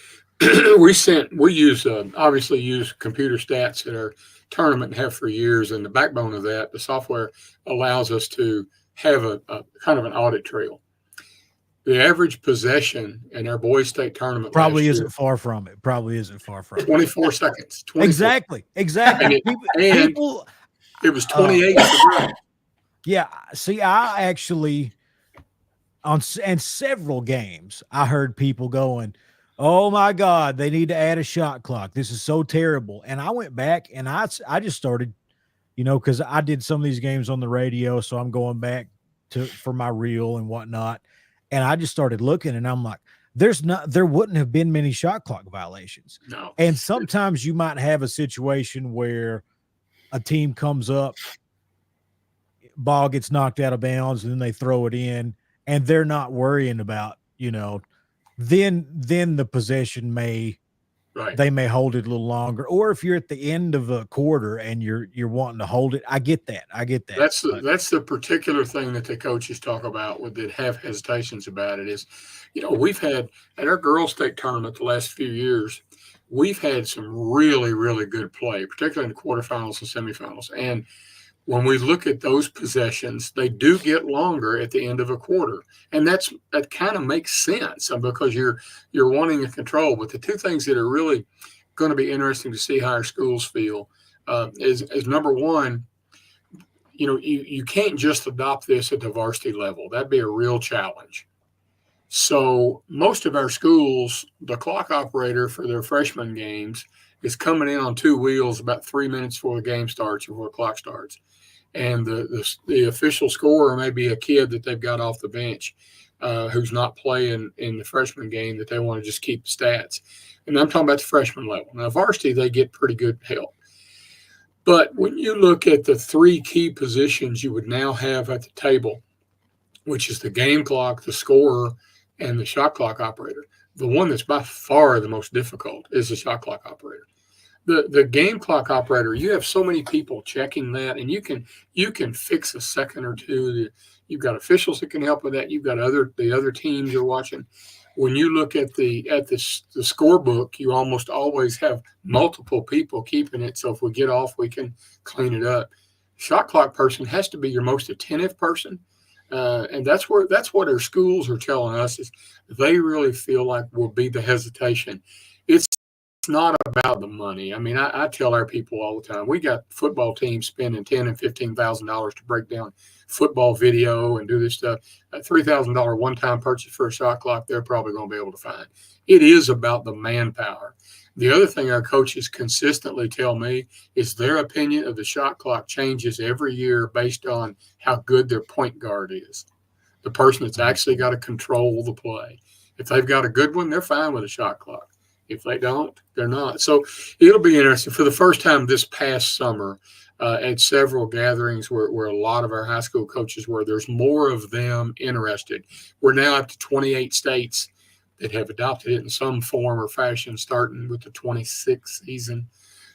we use obviously use computer stats at our tournament and have for years, and the backbone of that, the software allows us to have a kind of an audit trail. The average possession in our boys state tournament probably isn't far from it. 24 seconds. 24. Exactly. People, it was 28 Yeah. See, I actually on several games, I heard people going, "Oh my God, they need to add a shot clock. This is so terrible." And I went back and I just started, because I did some of these games on the radio, so I'm going back for my reel and whatnot. And I just started looking, and I'm like, there wouldn't have been many shot clock violations. No. And sometimes you might have a situation where a team comes up, ball gets knocked out of bounds, and then they throw it in, and they're not worrying about, then the possession they may hold it a little longer. Or if you're at the end of a quarter and you're wanting to hold it, I get that. That's the particular thing that the coaches talk about that have hesitations about it is, we've had at our girls' state tournament the last few years, we've had some really, really good play, particularly in the quarterfinals and semifinals. And when we look at those possessions, they do get longer at the end of a quarter. And that kind of makes sense because you're wanting to control. But the two things that are really going to be interesting to see how our schools feel is number one, you can't just adopt this at the varsity level. That'd be a real challenge. So most of our schools, the clock operator for their freshman games is coming in on two wheels about 3 minutes before the game starts or before the clock starts. And the official scorer may be a kid that they've got off the bench who's not playing in the freshman game that they want to just keep the stats. And I'm talking about the freshman level. Now, varsity, they get pretty good help. But when you look at the three key positions you would now have at the table, which is the game clock, the scorer, and the shot clock operator, the one that's by far the most difficult is the shot clock operator. The game clock operator, you have so many people checking that, and you can fix a second or two. You've got officials that can help with that. You've got the other teams you're watching. When you look at the scorebook, you almost always have multiple people keeping it. So if we get off, we can clean it up. Shot clock person has to be your most attentive person, and that's what our schools are telling us is they really feel like will be the hesitation. It's not about the money. I mean, I tell our people all the time, we got football teams spending $10,000 and $15,000 to break down football video and do this stuff. A $3,000 one-time purchase for a shot clock, they're probably going to be able to find. It is about the manpower. The other thing our coaches consistently tell me is their opinion of the shot clock changes every year based on how good their point guard is, the person that's actually got to control the play. If they've got a good one, they're fine with a shot clock. If they don't, they're not. So it'll be interesting. For the first time this past summer, at several gatherings where a lot of our high school coaches were, there's more of them interested. We're now up to 28 states that have adopted it in some form or fashion, starting with the 26th season.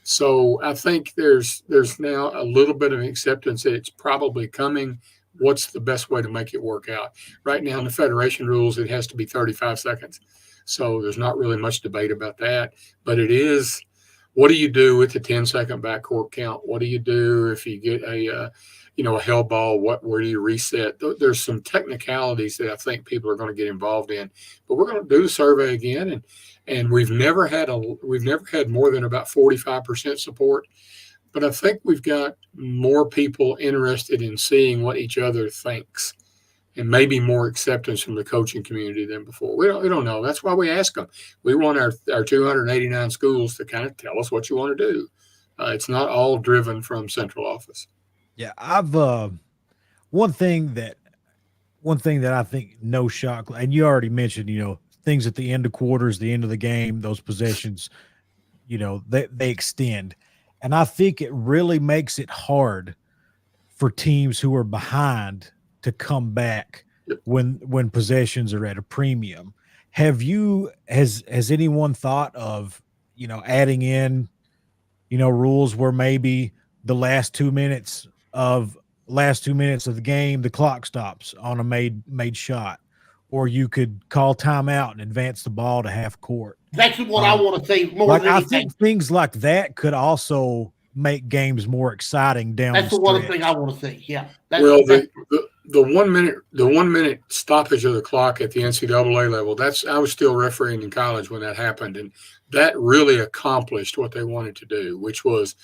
So I think there's now a little bit of acceptance that it's probably coming. What's the best way to make it work out? Right now in the federation rules, it has to be 35 seconds. So there's not really much debate about that. But it is, what do you do with the 10-second backcourt count? What do you do if you get a hell ball? Where do you reset? There's some technicalities that I think people are going to get involved in. But we're going to do the survey again, and we've never had more than about 45% support. But I think we've got more people interested in seeing what each other thinks, and maybe more acceptance from the coaching community than before. We don't know. That's why we ask them. We want our 289 schools to kind of tell us what you want to do. It's not all driven from central office. Yeah, I've one thing that I think no shot, and you already mentioned, things at the end of quarters, the end of the game, those possessions, they extend. And I think it really makes it hard for teams who are behind to come back when possessions are at a premium. Has anyone thought of, adding in, rules where maybe the last 2 minutes of the game, the clock stops on a made shot, or you could call timeout and advance the ball to half court? That's what I want to say more than I anything. think things like that could also make games more exciting down the stretch. That's the one thing I want to see. Yeah. The 1 minute stoppage of the clock at the NCAA level, I was still refereeing in college when that happened, and that really accomplished what they wanted to do, which was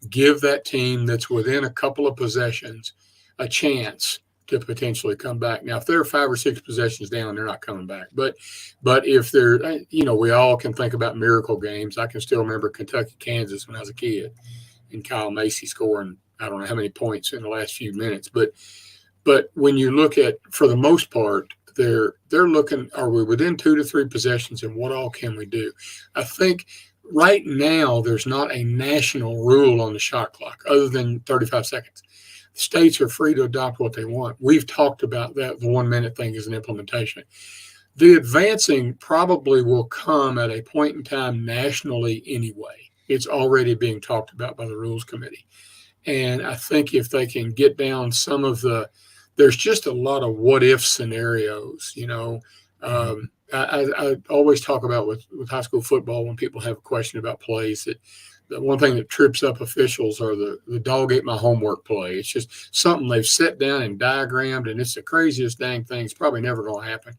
give that team that's within a couple of possessions a chance to potentially come back. Now, if they're 5 or 6 possessions down, they're not coming back. But if they're, we all can think about miracle games. I can still remember Kentucky, Kansas when I was a kid, and Kyle Macy scoring I don't know how many points in the last few minutes. But when you look at, for the most part, they're looking, are we within 2 to 3 possessions, and what all can we do? I think right now there's not a national rule on the shot clock other than 35 seconds. States are free to adopt what they want. We've talked about that. The 1 minute thing is an implementation. The advancing probably will come at a point in time nationally anyway. It's already being talked about by the rules committee. And I think if they can get down some of there's just a lot of what if scenarios, I always talk about with high school football when people have a question about plays, that the one thing that trips up officials are the dog ate my homework play. It's just something they've set down and diagrammed, and it's the craziest dang thing. It's probably never going to happen.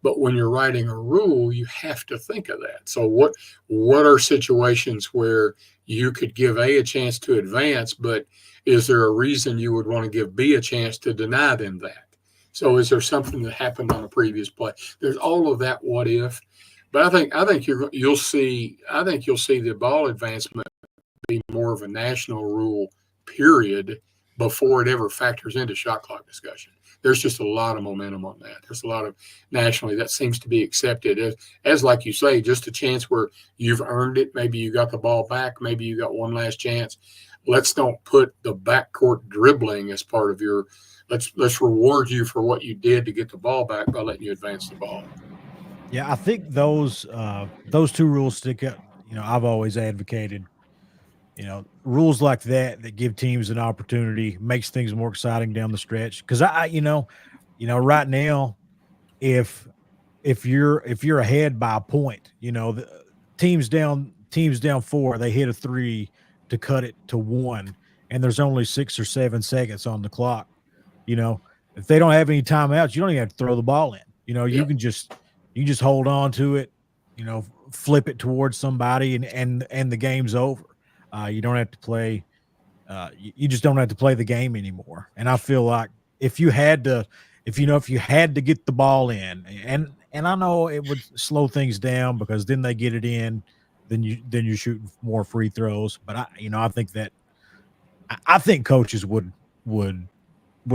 But when you're writing a rule, you have to think of that. So what are situations where you could give A a chance to advance, but is there a reason you would want to give B a chance to deny them that? So is there something that happened on a previous play? There's all of that what if. But I think you'll see the ball advancement be more of a national rule, period, before it ever factors into shot clock discussion. There's just a lot of momentum on that. There's a lot of nationally that seems to be accepted as like you say, just a chance where you've earned it. Maybe you got the ball back. Maybe you got one last chance. Let's don't put the backcourt dribbling as part of your. Let's reward you for what you did to get the ball back by letting you advance the ball. Yeah, I think those 2 rules stick up. I've always advocated, rules like that give teams an opportunity, makes things more exciting down the stretch. Because right now, if you're ahead by a point, the teams down 4, they hit a 3 to cut it to 1, and there's only 6 or 7 seconds on the clock. If they don't have any timeouts, you don't even have to throw the ball in. You can just hold on to it, flip it towards somebody, and the game's over. You don't have to play. You just don't have to play the game anymore. And I feel like if you had to get the ball in, and I know it would slow things down because then they get it in, then you're shooting more free throws. But I think coaches would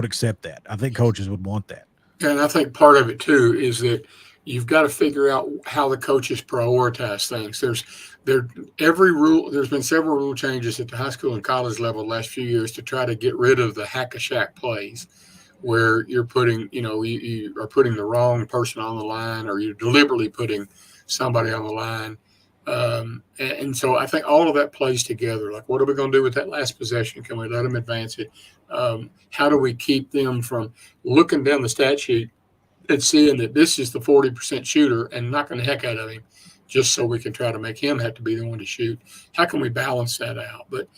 accept that. I think coaches would want that. And I think part of it too is that you've got to figure out how the coaches prioritize things. There's been several rule changes at the high school and college level the last few years to try to get rid of the hack-a-shack plays, where you're putting, you are putting the wrong person on the line, or you're deliberately putting somebody on the line. And so I think all of that plays together. Like, what are we going to do with that last possession? Can we let them advance it? How do we keep them from looking down the stat sheet and seeing that this is the 40% shooter and knocking the heck out of him, just so we can try to make him have to be the one to shoot? How can we balance that out? But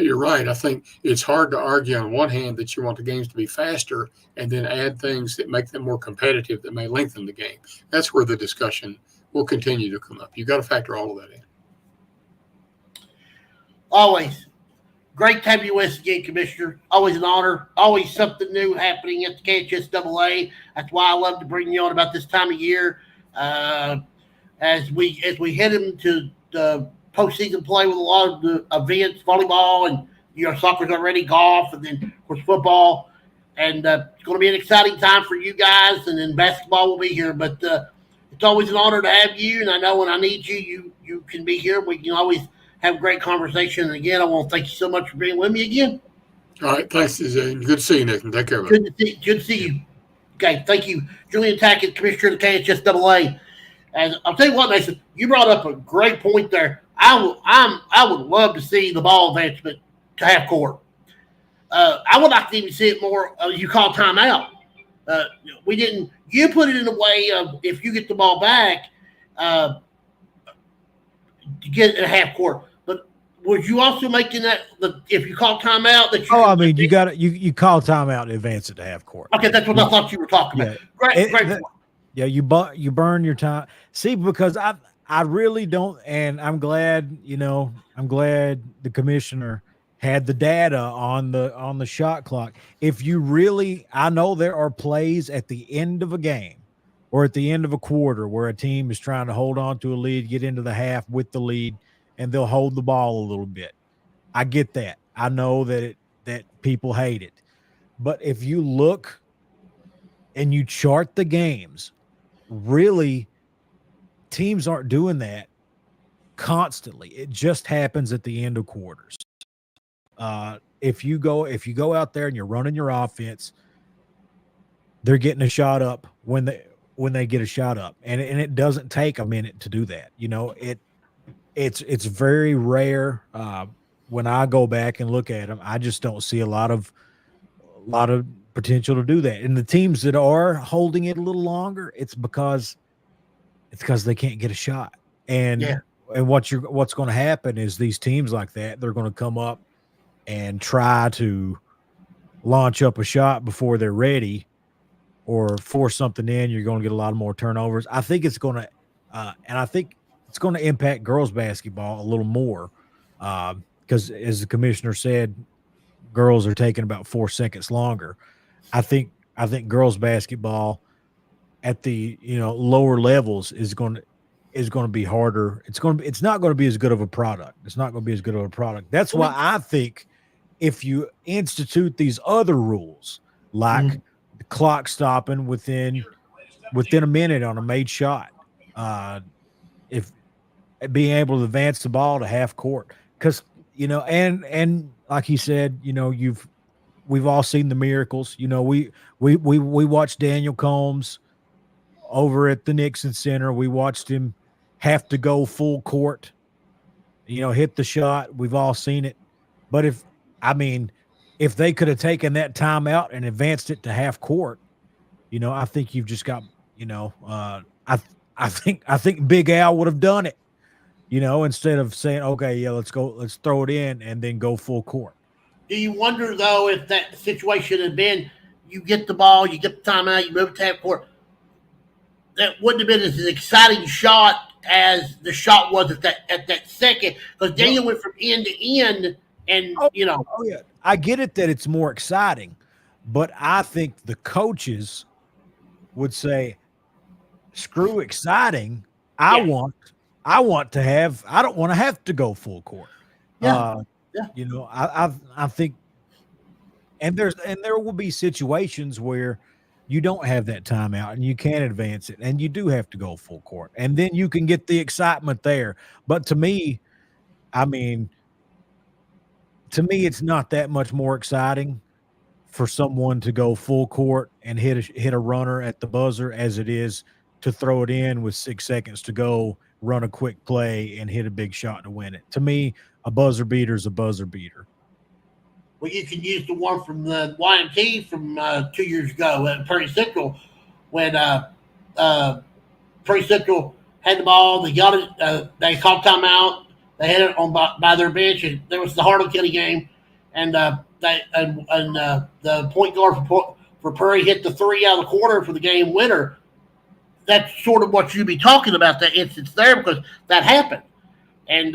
you're right. I think it's hard to argue on one hand that you want the games to be faster and then add things that make them more competitive that may lengthen the game. That's where the discussion will continue to come up. You've got to factor all of that in. Always. Great to have you with us again, Commissioner. Always an honor. Always something new happening at the KHSAA. That's why I love to bring you on about this time of year. As we head into the postseason play with a lot of the events, volleyball and soccer's already, golf, and then of course football. And it's going to be an exciting time for you guys. And then basketball will be here. But it's always an honor to have you. And I know when I need you, you can be here. We can always have a great conversation. And again, I want to thank you so much for being with me again. All right. Thanks, Zane. Good to see you, Nick. And take care, buddy. Good to see you. Okay. Thank you. Julian Tackett, Commissioner of the KHSAA. And I'll tell you what, Mason, you brought up a great point there. I would love to see the ball advancement to half court. I would like to even see it more. You call timeout. We didn't. You put it in a way of, if you get the ball back, to get it at half court. But was you also making that if you call timeout that? You call timeout and advance it to half court. Okay, that's what I thought you were talking about. Great. Yeah, you burn your time. See, because I really don't, and I'm glad the commissioner had the data on the shot clock. If you really, I know there are plays at the end of a game or at the end of a quarter where a team is trying to hold on to a lead, get into the half with the lead, and they'll hold the ball a little bit. I get that. I know that people hate it. But if you look and you chart the games, really, teams aren't doing that constantly. It just happens at the end of quarters. If you go out there and you're running your offense, they're getting a shot up when they get a shot up, and it doesn't take a minute to do that. It's very rare. When I go back and look at them, I just don't see a lot of potential to do that. And the teams that are holding it a little longer, it's because they can't get a shot. And what's going to happen is these teams like that, they're going to come up and try to launch up a shot before they're ready or force something in. You're going to get a lot more turnovers. I think it's going to impact girls basketball a little more because, as the commissioner said, girls are taking about 4 seconds longer. I think girls basketball at the lower levels is going to be harder. It's not going to be as good of a product. That's why I think if you institute these other rules, like the clock stopping within a minute on a made shot, if being able to advance the ball to half court, because and like he said, we've all seen the miracles. We watched Daniel Combs over at the Nixon Center. We watched him have to go full court, hit the shot. We've all seen it. But if they could have taken that timeout and advanced it to half court, I think you've just got, I think Big Al would have done it, instead of saying, okay, yeah, let's throw it in and then go full court. Do you wonder, though, if that situation had been, you get the ball, you get the timeout, you move to half court, that wouldn't have been as an exciting shot as the shot was at that second, because Daniel went from end to end, and Oh yeah, I get it that it's more exciting, but I think the coaches would say, "Screw exciting! I don't want to have to go full court." I think, and there will be situations where you don't have that timeout and you can't advance it and you do have to go full court, and then you can get the excitement there. But to me, it's not that much more exciting for someone to go full court and hit a runner at the buzzer as it is to throw it in with 6 seconds to go, run a quick play, and hit a big shot to win it. To me, a buzzer beater is a buzzer beater. Well, you can use the one from the YMT from 2 years ago at Prairie Central when Prairie Central had the ball. They got it. They called timeout. They had it on by their bench, and there was the Harlan County game, and the point guard for Prairie hit the three out of the corner for the game winner. That's sort of what you'd be talking about, that instance there, because that happened. And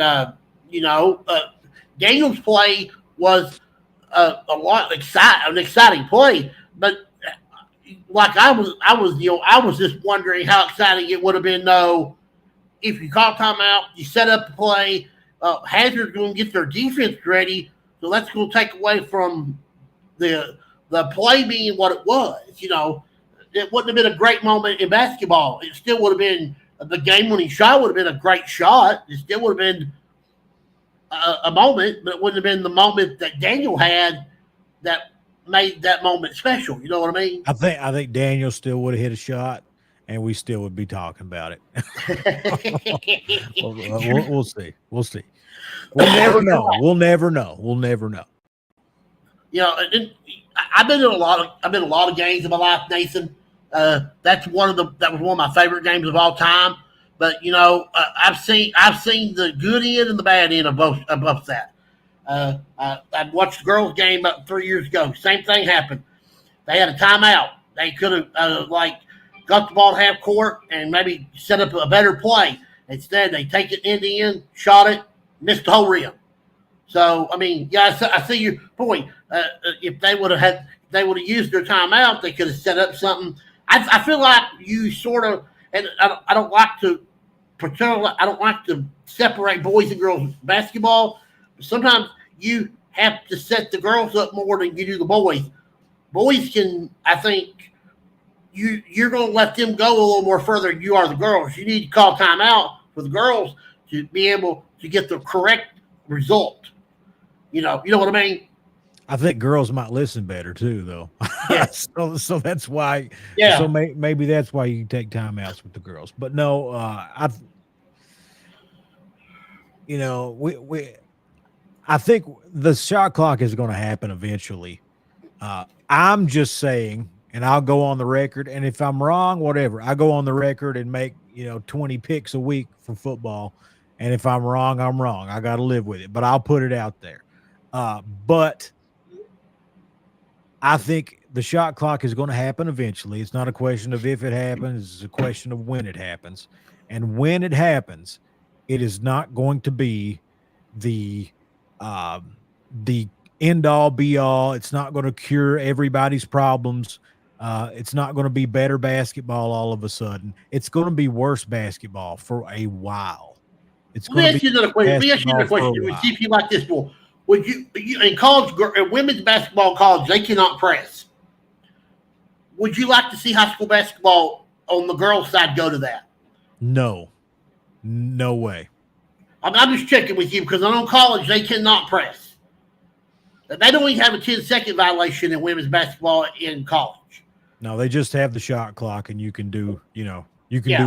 Daniel's play was an exciting play, but like I was just wondering how exciting it would have been though if you call timeout, you set up the play. Hazard's going to get their defense ready, so that's going to take away from the play being what it was. It wouldn't have been a great moment in basketball. It still would have been the game-winning shot. Would have been a great shot. It still would have been a moment, but it wouldn't have been the moment that Daniel had that made that moment special. You know what I mean? I think Daniel still would have hit a shot, and we still would be talking about it. We'll see. We'll see. We'll never know. We'll never know. We'll never know. I've been in a lot of games in my life, Nathan. That was one of my favorite games of all time. But I've seen the good end and the bad end of both that. I watched the girls' game about 3 years ago. Same thing happened. They had a timeout. They could have got the ball to half court and maybe set up a better play. Instead, they take it end to end, shot it, missed the whole rim. So I see your point. If they would have used their timeout, they could have set up something. I feel like you sort of, and I don't like to separate boys and girls basketball. But sometimes you have to set the girls up more than you do the boys. Boys can, I think, you're going to let them go a little more further than you are the girls. You need to call timeout for the girls to be able to get the correct result. You know what I mean? I think girls might listen better too, though. Yeah. so that's why. Yeah. So maybe that's why you take timeouts with the girls. But no, I think the shot clock is going to happen eventually. I'm just saying, and I'll go on the record. And if I'm wrong, whatever, I go on the record and make 20 picks a week for football. And if I'm wrong, I'm wrong. I got to live with it. But I'll put it out there. But I think the shot clock is going to happen eventually. It's not a question of if it happens. It's a question of when it happens. And when it happens, it is not going to be the end-all, be-all. It's not going to cure everybody's problems. It's not going to be better basketball all of a sudden. It's going to be worse basketball for a while. Let me ask you another question. We see you like this, boy. Would you in college, women's basketball in college, they cannot press. Would you like to see high school basketball on the girls' side go to that? No way. I'm just checking with you because I know college they cannot press. They don't even have a 10-second violation in women's basketball in college. No, they just have the shot clock, and you can do do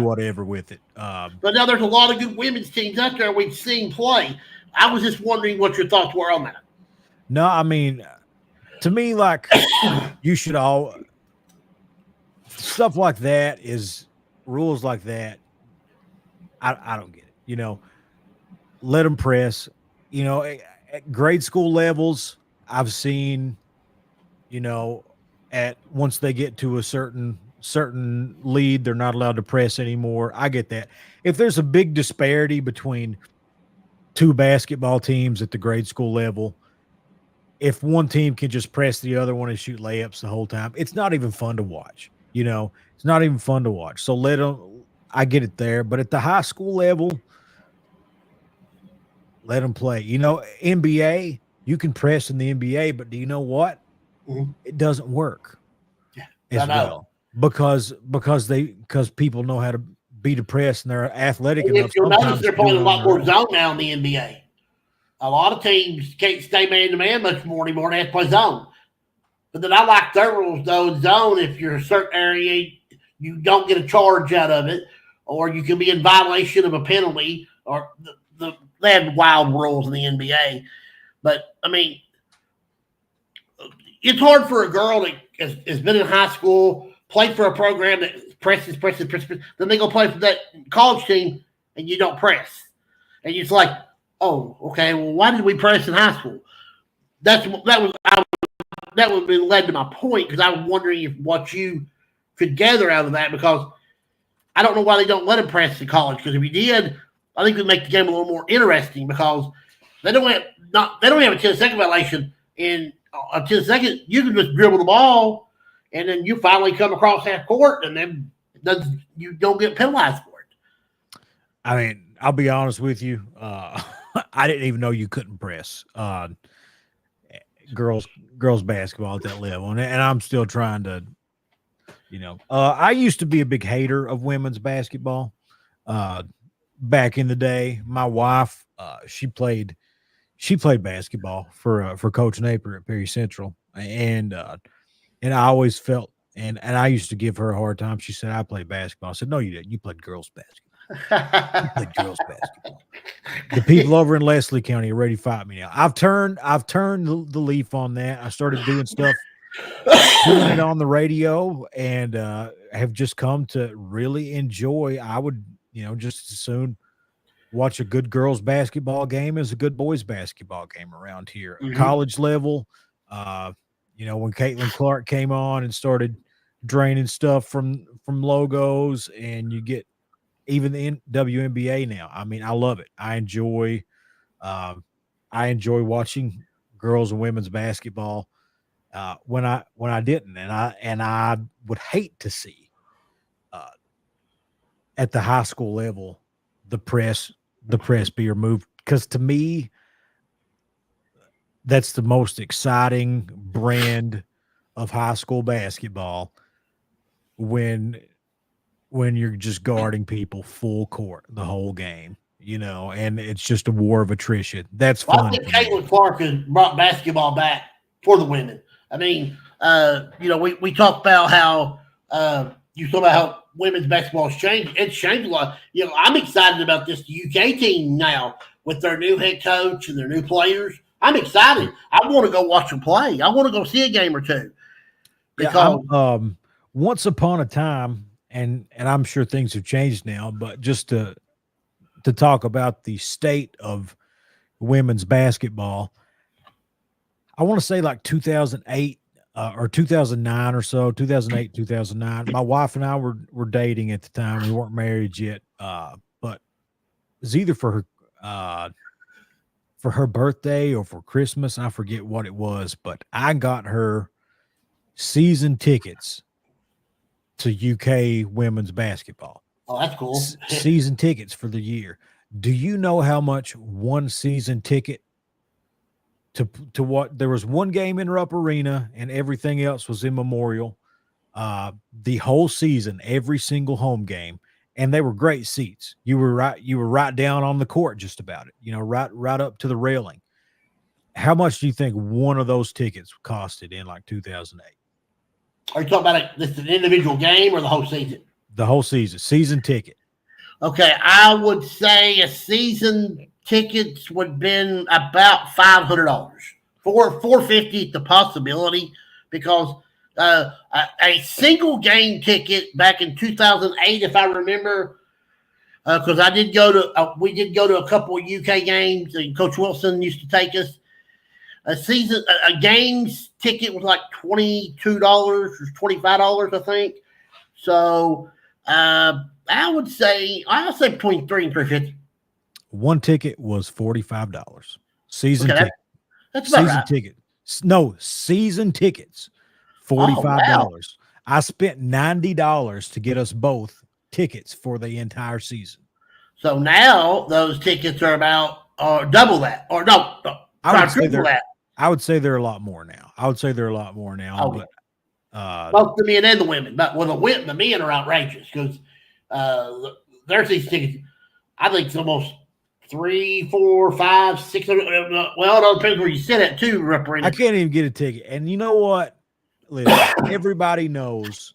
whatever with it. But now there's a lot of good women's teams out there we've seen play. I was just wondering what your thoughts were on that. No, I mean, to me, like, you should all stuff like that is rules like that. I don't get it. Let them press. At grade school levels, I've seen, at once they get to a certain lead, they're not allowed to press anymore. I get that. If there's a big disparity between two basketball teams at the grade school level, if one team can just press the other one and shoot layups the whole time, it's not even fun to watch. It's not even fun to watch. So let them. I get it there, but at the high school level, let them play. NBA, you can press in the NBA, but do you know what? Mm-hmm. It doesn't work. Yeah, as well because people know how to be depressed and they're athletic enough. You'll notice they're playing a lot more zone now in the NBA. A lot of teams can't stay man to man much more anymore. They have to play zone. But then I like their rules, though. Zone, if you're a certain area, you don't get a charge out of it, or you can be in violation of a penalty, or they have wild rules in the NBA. But, I mean, it's hard for a girl that has been in high school, played for a program that presses, then they go play for that college team, and you don't press. And it's like, oh, okay, well, why did we press in high school? That would have been led to my point, because I was wondering if what you could gather out of that, because I don't know why they don't let them press in college. Because if you did, I think it would make the game a little more interesting, because they don't have a 10-second violation. In a 10-second, you can just dribble the ball, and then you finally come across half court, and then you don't get penalized for it. I mean, I'll be honest with you. I didn't even know you couldn't press girls basketball at that level, and I'm still trying to, I used to be a big hater of women's basketball. Back in the day, my wife, she played basketball for Coach Napier at Perry Central, and I always felt, and I used to give her a hard time. She said, I played basketball. I said, no, you didn't. You played girls basketball. You played girls basketball. The people over in Leslie County are ready to fight me now. I've turned the leaf on that. I started doing stuff on the radio, and have just come to really enjoy. I would, just as soon watch a good girls basketball game as a good boys basketball game around here. Mm-hmm. College level, when Caitlin Clark came on and started draining stuff from logos, and you get even the WNBA now. I mean, I love it. I enjoy watching girls and women's basketball. When I didn't, and I would hate to see at the high school level the press be removed, because to me that's the most exciting brand of high school basketball, when you're just guarding people full court the whole game, and it's just a war of attrition. That's fun. I think Caitlin Clark has brought basketball back for the women. I mean, we talked about how you talk about how women's basketball has changed. It's changed a lot. I'm excited about this UK team now with their new head coach and their new players. I'm excited. I want to go watch them play. I want to go see a game or two. Because once upon a time, and I'm sure things have changed now, but just to talk about the state of women's basketball, I want to say like 2008 or 2009 or so, 2008, 2009. My wife and I were dating at the time. We weren't married yet, but it was either for her birthday or for Christmas. I forget what it was, but I got her season tickets to UK women's basketball. Oh, that's cool. Season tickets for the year. Do you know how much one season ticket to what? There was one game in Rupp Arena and everything else was in Memorial. The whole season, every single home game, and they were great seats. You were right down on the court, just about it. Right up to the railing. How much do you think one of those tickets costed in like 2008? Are you talking about this an individual game or the whole season? The whole season ticket. Okay, I would say a season tickets would have been about $500, $450 the possibility, because a single game ticket back in 2008, if I remember, because I did go to we did go to a couple of UK games, and Coach Wilson used to take us. A games ticket was like $22 or $25, I think. So I would say between $300 and $350. One ticket was $45. Season ticket. That's about season right. ticket. No, season tickets. $45. wow. I spent $90 to get us both tickets for the entire season. So now those tickets are about double that, or no, triple that. I would say they're a lot more now. Oh, but both the men and the women. But the men are outrageous, because there's these tickets. I think it's almost $300, $400, $500, $600. Well, it all depends where you sit at too, Rupp Arena. I can't even get a ticket. And you know what? listen, everybody knows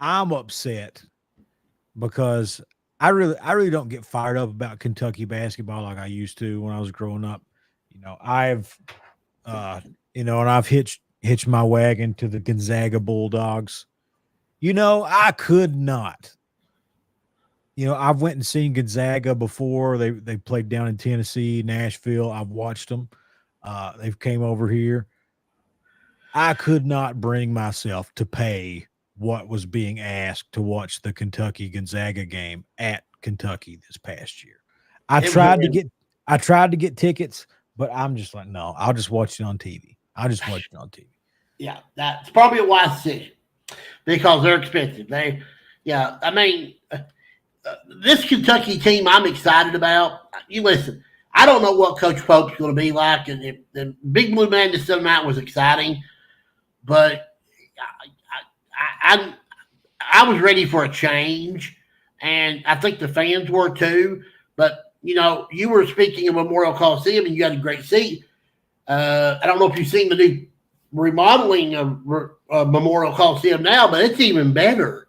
I'm upset because I really don't get fired up about Kentucky basketball like I used to when I was growing up. I've and I've hitched my wagon to the Gonzaga Bulldogs. I could not. I've went and seen Gonzaga before. They played down in Tennessee, Nashville. I've watched them. They've came over here. I could not bring myself to pay what was being asked to watch the Kentucky Gonzaga game at Kentucky this past year. I tried to get tickets, but I'm just like, no, I'll just watch it on TV. I'll just watch it on TV. Yeah, that's probably a wise decision because they're expensive. This Kentucky team I'm excited about. You listen, I don't know what Coach Pope's going to be like, and the Big Blue Madness tonight was exciting, but I was ready for a change, and I think the fans were too. But you were speaking of Memorial Coliseum, and you got a great seat. I don't know if you've seen the new remodeling of Memorial Coliseum now, but it's even better.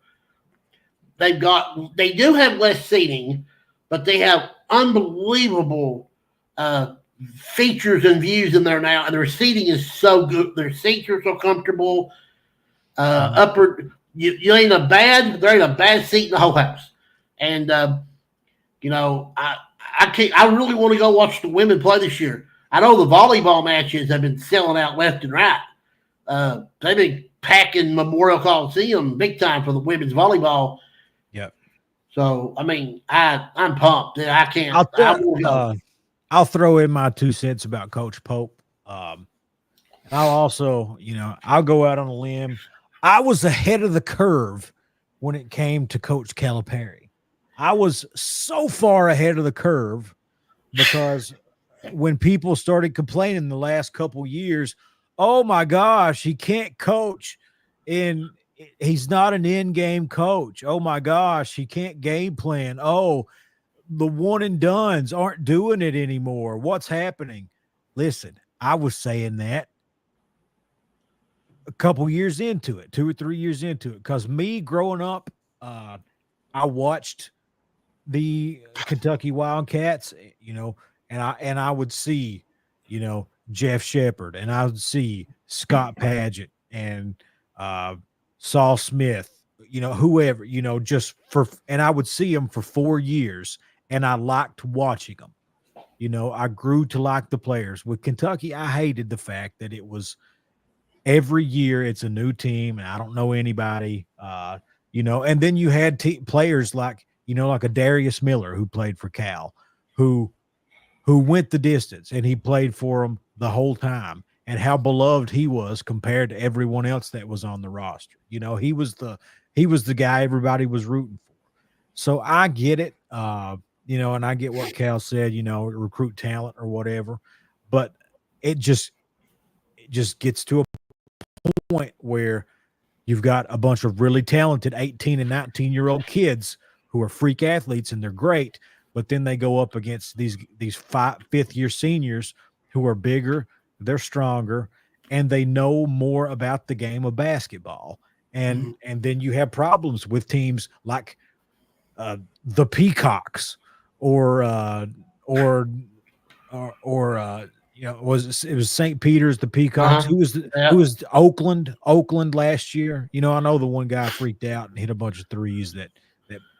They do have less seating, but they have unbelievable features and views in there now, and their seating is so good. Their seats are so comfortable. There ain't a bad seat in the whole house. And I really want to go watch the women play this year. I know the volleyball matches have been selling out left and right. They've been packing Memorial Coliseum big time for the women's volleyball. Yep. So I'm pumped. I can't. I'll throw in my 2 cents about Coach Pope. I'll also, I'll go out on a limb. I was ahead of the curve when it came to Coach Calipari. I was so far ahead of the curve because when people started complaining the last couple years, oh my gosh, he can't coach and he's not an in-game coach. Oh my gosh, he can't game plan. Oh, the one and dones aren't doing it anymore. What's happening? Listen, I was saying that a couple years into it, 2 or 3 years into it, because me growing up, I watched the Kentucky Wildcats, and I would see, Jeff Shepard, and I would see Scott Padgett and Saul Smith, whoever, and I would see them for 4 years, and I liked watching them. I grew to like the players. With Kentucky, I hated the fact that it was every year it's a new team, and I don't know anybody, and then you had players like a Darius Miller who played for Cal, who went the distance, and he played for them the whole time, and how beloved he was compared to everyone else that was on the roster. He was the guy everybody was rooting for. So I get it, and I get what Cal said, recruit talent or whatever, but it just gets to a point where you've got a bunch of really talented 18 and 19-year-old kids who are freak athletes, and they're great, but then they go up against these fifth-year seniors who are bigger, they're stronger, and they know more about the game of basketball. And then you have problems with teams like the Peacocks or it was St. Peter's, the Peacocks. Who was Oakland last year? I know the one guy freaked out and hit a bunch of threes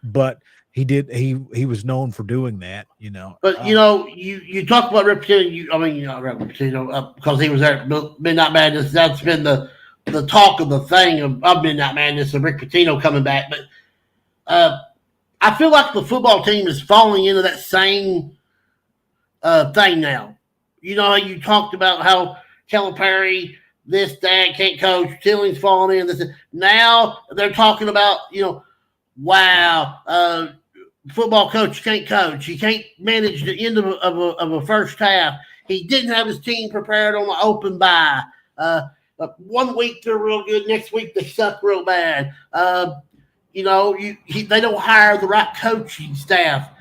but he was known for doing that, But you talk about representing, because he was there at Midnight Madness. That's been the talk of the thing of Midnight Madness and Rick Pitino coming back. But I feel like the football team is falling into that same thing now. You talked about how Calipari, this, that, can't coach, Tilling's falling in. This, now they're talking about, wow, football coach can't coach. He can't manage the end of a first half. He didn't have his team prepared on the open bye. 1 week they're real good. Next week they suck real bad. They don't hire the right coaching staff.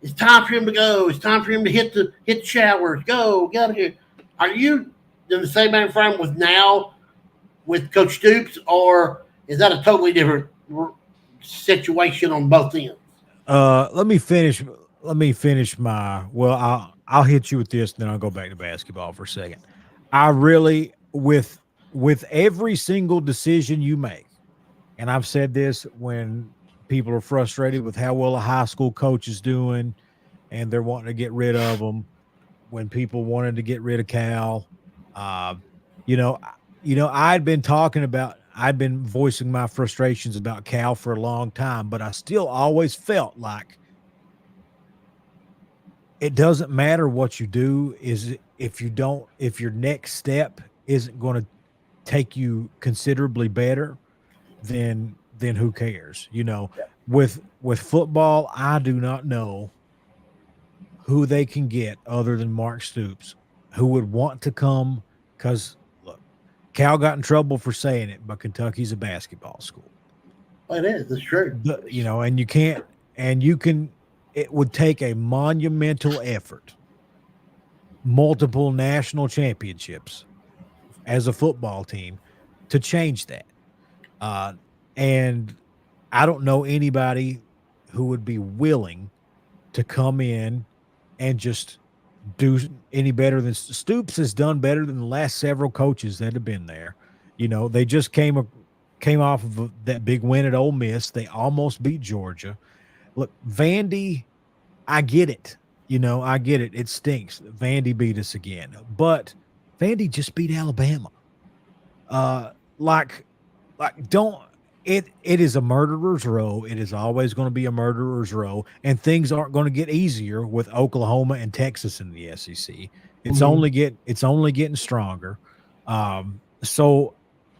It's time for him to go. It's time for him to hit the showers. Go, get out of here. Are you in the same mind frame with now with Coach Stoops, or is that a totally different situation on both ends? Let me finish my. Well, I'll hit you with this, then I'll go back to basketball for a second. I really with every single decision you make, and I've said this when people are frustrated with how well a high school coach is doing, and they're wanting to get rid of them. When people wanted to get rid of Cal, I'd been voicing my frustrations about Cal for a long time, but I still always felt like it doesn't matter what you do if your next step isn't going to take you considerably better, then who cares? With football, I do not know who they can get other than Mark Stoops, who would want to come, because look, Cal got in trouble for saying it, but Kentucky's a basketball school. It is. It's true. It would take a monumental effort, multiple national championships as a football team to change that. And I don't know anybody who would be willing to come in and just do any better than Stoops has done better than the last several coaches that have been there. They just came off of that big win at Ole Miss. They almost beat Georgia. Look, Vandy, I get it. I get it. It stinks. Vandy beat us again, but Vandy just beat Alabama. It is a murderer's row. It is always going to be a murderer's row, and things aren't going to get easier with Oklahoma and Texas in the SEC. It's only getting stronger. So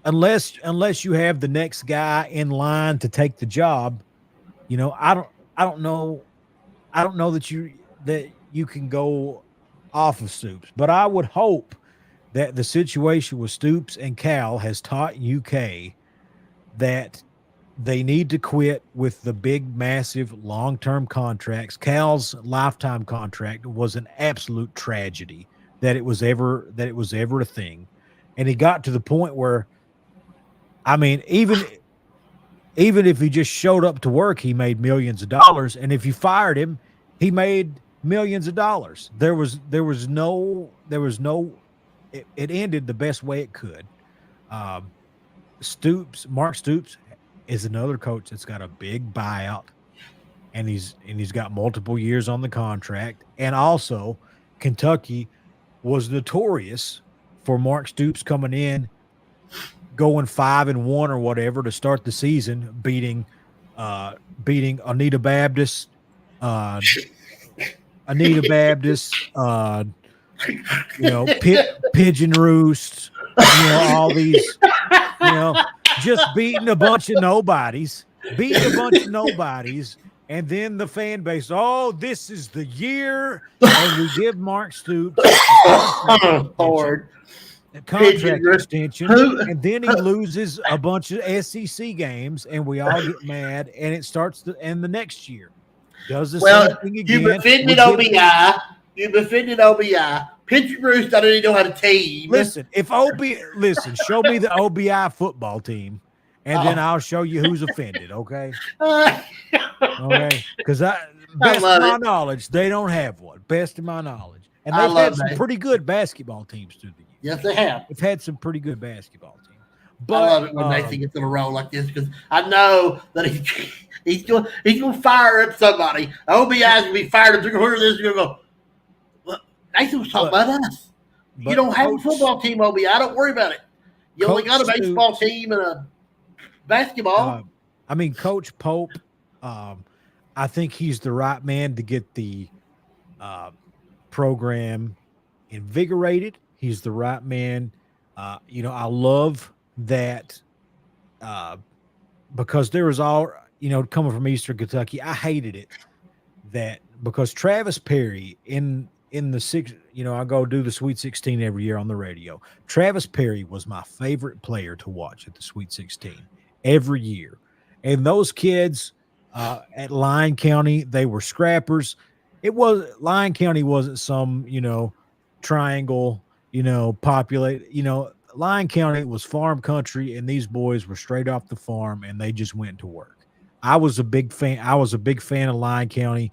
unless you have the next guy in line to take the job, I don't know that you can go off of Stoops, but I would hope that the situation with Stoops and Cal has taught UK that they need to quit with the big, massive, long-term contracts. Cal's lifetime contract was an absolute tragedy that it was ever a thing. And he got to the point where, I mean, even if he just showed up to work, he made millions of dollars. And if you fired him, he made millions of dollars. It ended the best way it could. Mark Stoops is another coach that's got a big buyout, and he's got multiple years on the contract. And also, Kentucky was notorious for Mark Stoops coming in, going 5-1 or whatever to start the season, beating Anita Baptist, Pigeon Roost, all these, just beating a bunch of nobodies, and then the fan base, this is the year, and we give Mark Stoops a contract extension, and then he loses a bunch of SEC games, and we all get mad, and it starts the next year. Does the same thing again. You defended OBI. Pigeon Roost, I don't even know how to team. Listen, show me the OBI football team, and then I'll show you who's offended, okay? Okay? Because best of my knowledge, they don't have one. Best of my knowledge. And they've had some pretty good basketball teams through the years. Yes, they have. They've had some pretty good basketball teams. But I love it when Nathan gets in a roll like this, because I know that he's going to fire up somebody. OBI's going to be fired up. They're going to hear this. They're going to go, Nathan was talking about us. You don't have a football team, OBI. Don't worry about it. You only got a baseball team and a basketball. Coach Pope, I think he's the right man to get the program invigorated. He's the right man. I love that because there was coming from Eastern Kentucky, I hated it because Travis Perry in the six, I go do the Sweet 16 every year on the radio. Travis Perry was my favorite player to watch at the Sweet 16 every year. And those kids at Lyon County, they were scrappers. Lyon County wasn't some, triangle, populate, Lyon County was farm country, and these boys were straight off the farm, and they just went to work. I was a big fan of Lyon County.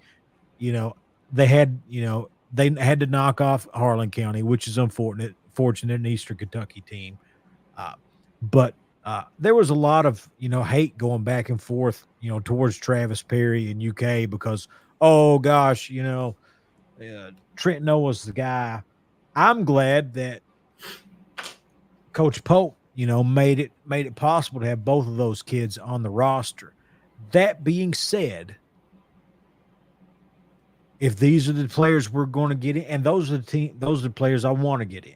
You know, they had to knock off Harlan County, which is fortunate an Eastern Kentucky team. But there was a lot of, hate going back and forth, towards Travis Perry and UK because, oh gosh, Trent Noah's the guy. I'm glad that Coach Pope, made it possible to have both of those kids on the roster. That being said, if these are the players we're going to get in, and those are the players I want to get in.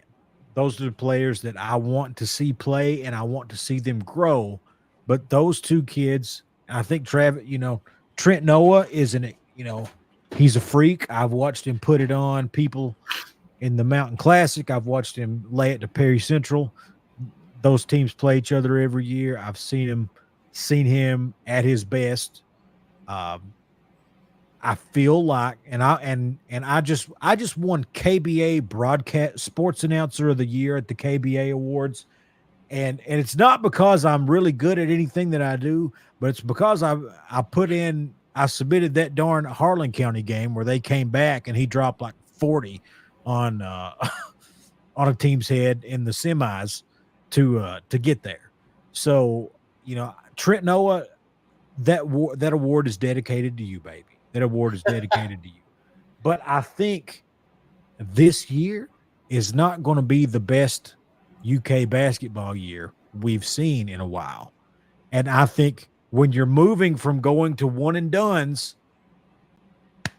Those are the players that I want to see play, and I want to see them grow. But those two kids, I think Trent Noah is he's a freak. I've watched him put it on people in the Mountain Classic. I've watched him lay it to Perry Central. Those teams play each other every year. I've seen him at his best. I feel like, and I just won KBA Broadcast Sports Announcer of the Year at the KBA Awards, and it's not because I'm really good at anything that I do, but it's because I submitted that darn Harlan County game where they came back and he dropped like 40 on a team's head in the semis to get there. So Trent Noah, that award is dedicated to you, baby. That award is dedicated to you. But I think this year is not going to be the best UK basketball year we've seen in a while. And I think when you're moving from going to one and dones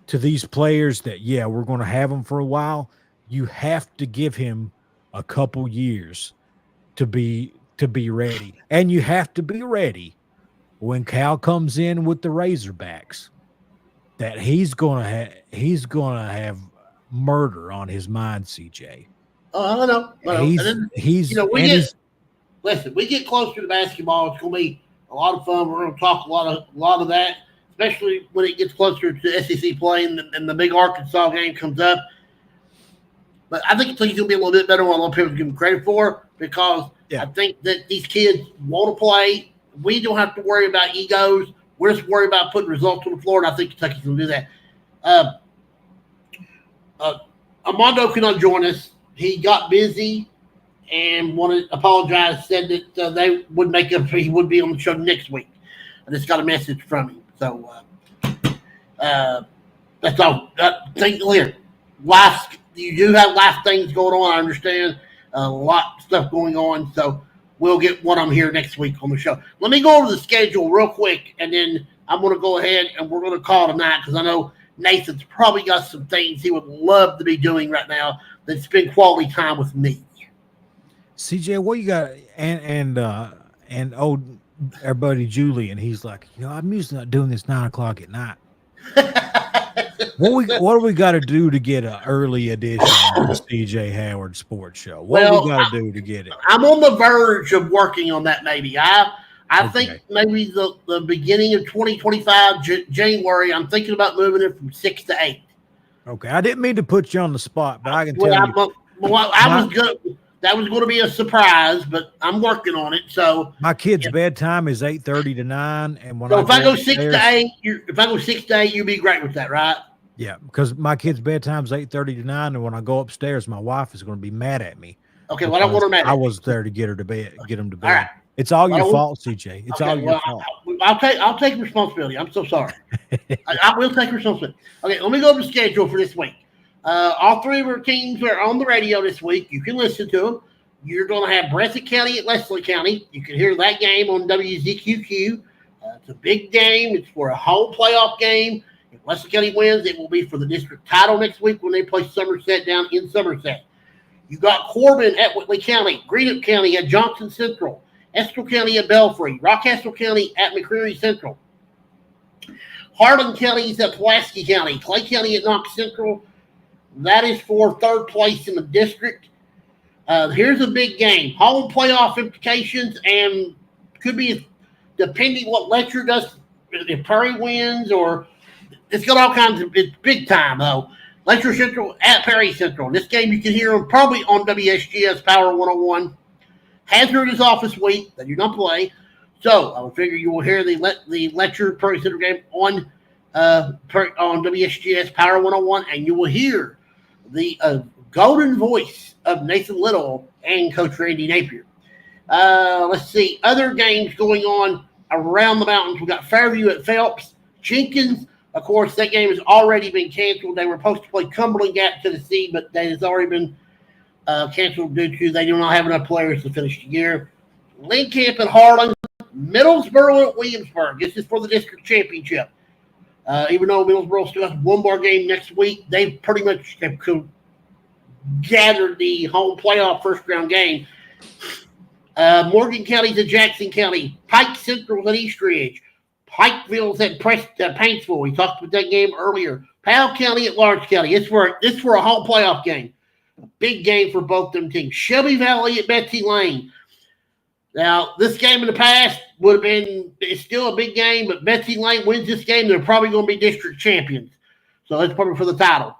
to these players that, we're going to have them for a while, you have to give him a couple years to be ready. And you have to be ready when Cal comes in with the Razorbacks, that he's gonna have murder on his mind, CJ. Oh, I know. Listen, we get closer to basketball. It's gonna be a lot of fun. We're gonna talk a lot of that, especially when it gets closer to SEC play and the big Arkansas game comes up. But I think it's gonna be a little bit better than what a lot of people give him credit for, because I think that these kids want to play. We don't have to worry about egos. We're just worried about putting results on the floor, and I think Kentucky's going to do that. Armando cannot join us. He got busy and apologized, said that they would make up. He would be on the show next week. I just got a message from him. So that's all. Think clear. You do have life things going on. I understand a lot of stuff going on. So we'll get one of them here next week on the show. Let me go over the schedule real quick, and then I'm going to go ahead and we're going to call tonight, because I know Nathan's probably got some things he would love to be doing right now than spend quality time with me. CJ, what you got? And our buddy Julian, he's like, I'm usually not doing this 9:00 at night. What do we got to do to get an early edition of the CJ Howard Sports Show? What do we got to do to get it? I'm on the verge of working on that. Maybe I think maybe the beginning of 2025 January. I'm thinking about moving it from 6 to 8. Okay, I didn't mean to put you on the spot, but I can tell you. That was going to be a surprise, but I'm working on it. So my kid's bedtime is 8:30 to 9, and if I go 6 to 8, you'll be great with that, right? Yeah, because my kid's bedtime is 8:30 to 9, and when I go upstairs, my wife is going to be mad at me. Okay, well, I don't want her mad. I was there to get him to bed. All right. It's all your fault, CJ. It's all your fault. I'll take responsibility. I'm so sorry. I will take responsibility. Okay, let me go over the schedule for this week. All three of our teams are on the radio this week. You can listen to them. You're going to have Breathitt County at Wesley County. You can hear that game on WZQQ. It's a big game. It's for a home playoff game. If Wesley County wins, it will be for the district title next week when they play Somerset down in Somerset. You got Corbin at Whitley County, Greenup County at Johnson Central, Estill County at Belfry, Rockcastle County at McCreary Central, Harlan County is at Pulaski County, Clay County at Knox Central. That is for third place in the district. Here's a big game. Home playoff implications, and could be, depending what Letcher does, if Perry wins, or it's got all kinds of, it's big time, though. Letcher Central at Perry Central. This game you can hear them probably on WSGS Power 101. Hazard is off this week. They do not play. So I would figure you will hear the lecture Prairie Center game on WSGS Power 101, and you will hear the golden voice of Nathan Little and Coach Randy Napier. Let's see. Other games going on around the mountains. We've got Fairview at Phelps. Jenkins, of course, that game has already been canceled. They were supposed to play Cumberland Gap, Tennessee, but that has already been canceled due to they do not have enough players to finish the year. Lincoln at Harlan. Middlesboro at Williamsburg. This is for the district championship. Even though Middlesboro still has one more game next week, they pretty much have gathered the home playoff first round game. Morgan County's at Jackson County. Pike Central's at Eastridge. Pikeville's at Painstville. We talked about that game earlier. Powell County at Lawrence County. It's for a home playoff game. A big game for both them teams. Shelby Valley at Betsy Lane. Now, this game in the past would have been – it's still a big game, but Betsy Lane wins this game, they're probably going to be district champions. So that's probably for the title.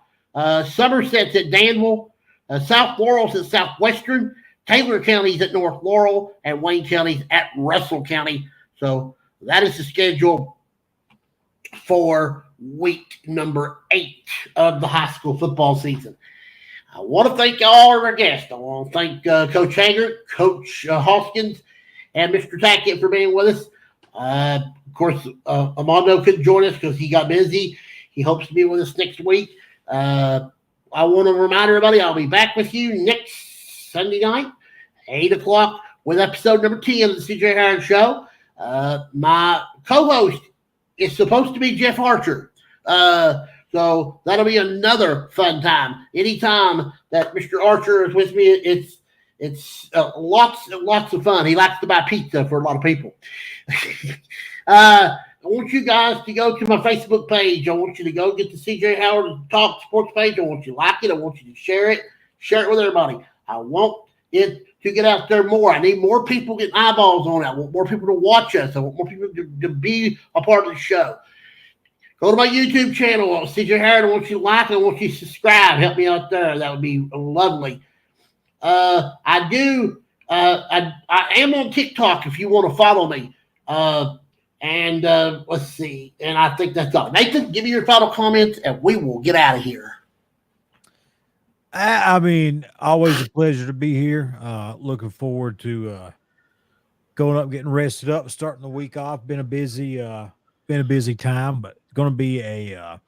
Somerset's at Danville. South Laurel's at Southwestern. Taylor County's at North Laurel. And Wayne County's at Russell County. So that is the schedule for week number 8 of the high school football season. I want to thank all of our guests. I want to thank Coach Hagar, Coach Hoskins, and Mr. Tackett for being with us. Of course, Armando couldn't join us because he got busy. He hopes to be with us next week. I want to remind everybody I'll be back with you next Sunday night, 8 o'clock, with episode number 10 of the CJ Harron Show. My co-host is supposed to be Jeff Archer. So that'll be another fun time. Anytime that Mr. Archer is with me, it's lots of fun. He likes to buy pizza for a lot of people. I want you guys to go to my Facebook page. I want you to go get the CJ Howard Talk Sports page. I want you to like it. I want you to share it. Share it with everybody. I want it to get out there more. I need more people getting eyeballs on it. I want more people to watch us. I want more people to be a part of the show. Go to my YouTube channel, CJ Harron. I want you to like it. I want you to subscribe. Help me out there. That would be lovely. I am on TikTok if you want to follow me. Let's see. And I think that's all. Nathan, give me your final comments, and we will get out of here. I mean, always a pleasure to be here. Looking forward to going up, getting rested up, starting the week off. Been a busy time, but it's going to be a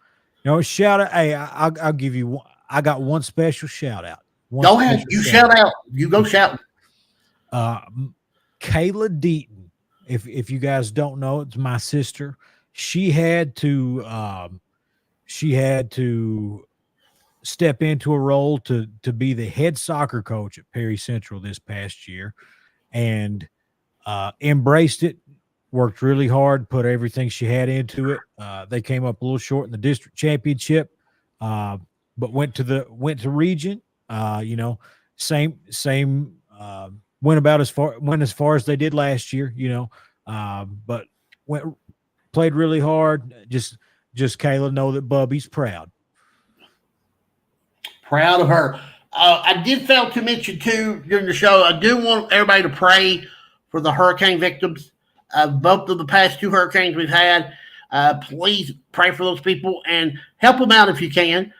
shout out. Hey, I'll give you one. I got one special shout out. Go ahead. You shout out. You go shout. Kayla Deaton. If you guys don't know, it's my sister. She had to step into a role to be the head soccer coach at Perry Central this past year, and embraced it. Worked really hard, put everything she had into it. They came up a little short in the district championship, but went to region. Same. Went as far as they did last year. But played really hard. Just Kayla, know that Bubby's proud. Proud of her. I did fail to mention too during the show. I do want everybody to pray for the hurricane victims. Both of the past 2 hurricanes we've had. Please pray for those people and help them out if you can.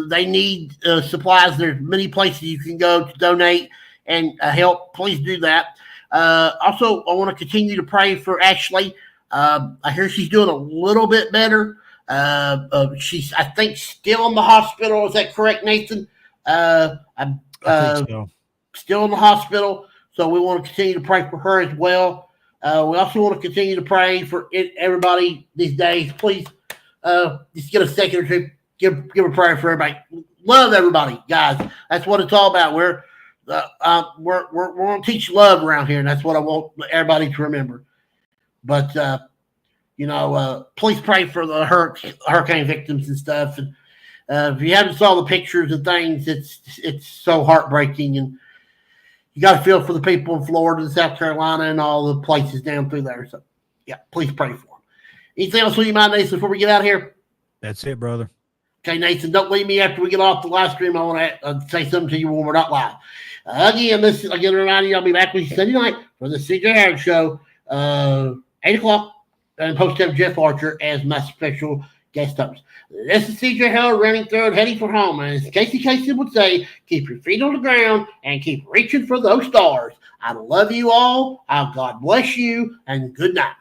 They need supplies. There's many places you can go to donate and help. Please do that. Also, I want to continue to pray for Ashley. I hear she's doing a little bit better. She's, I think, still in the hospital. Is that correct, Nathan? I think so. Still in the hospital. So we want to continue to pray for her as well. We also want to continue to pray for everybody these days. Please just get a second or two. Give a prayer for everybody. Love everybody, guys. That's what it's all about. We're going to teach love around here, and that's what I want everybody to remember. But please pray for the hurricane victims and stuff. And if you haven't saw the pictures and things, it's so heartbreaking, and you got to feel for the people in Florida and South Carolina and all the places down through there. So, yeah, please pray for them. Anything else on your mind, Nathan, before we get out of here? That's it, brother. Okay, Nathan, don't leave me after we get off the live stream. I want to say something to you when we're not live. Again, again, remind you, I'll be back with you Sunday night for the CJ Harris Show, 8 o'clock, and post up Jeff Archer as my special guest host. This is CJ Harris running through and heading for home. And as Casey Kasem would say, keep your feet on the ground and keep reaching for those stars. I love you all. God bless you, and good night.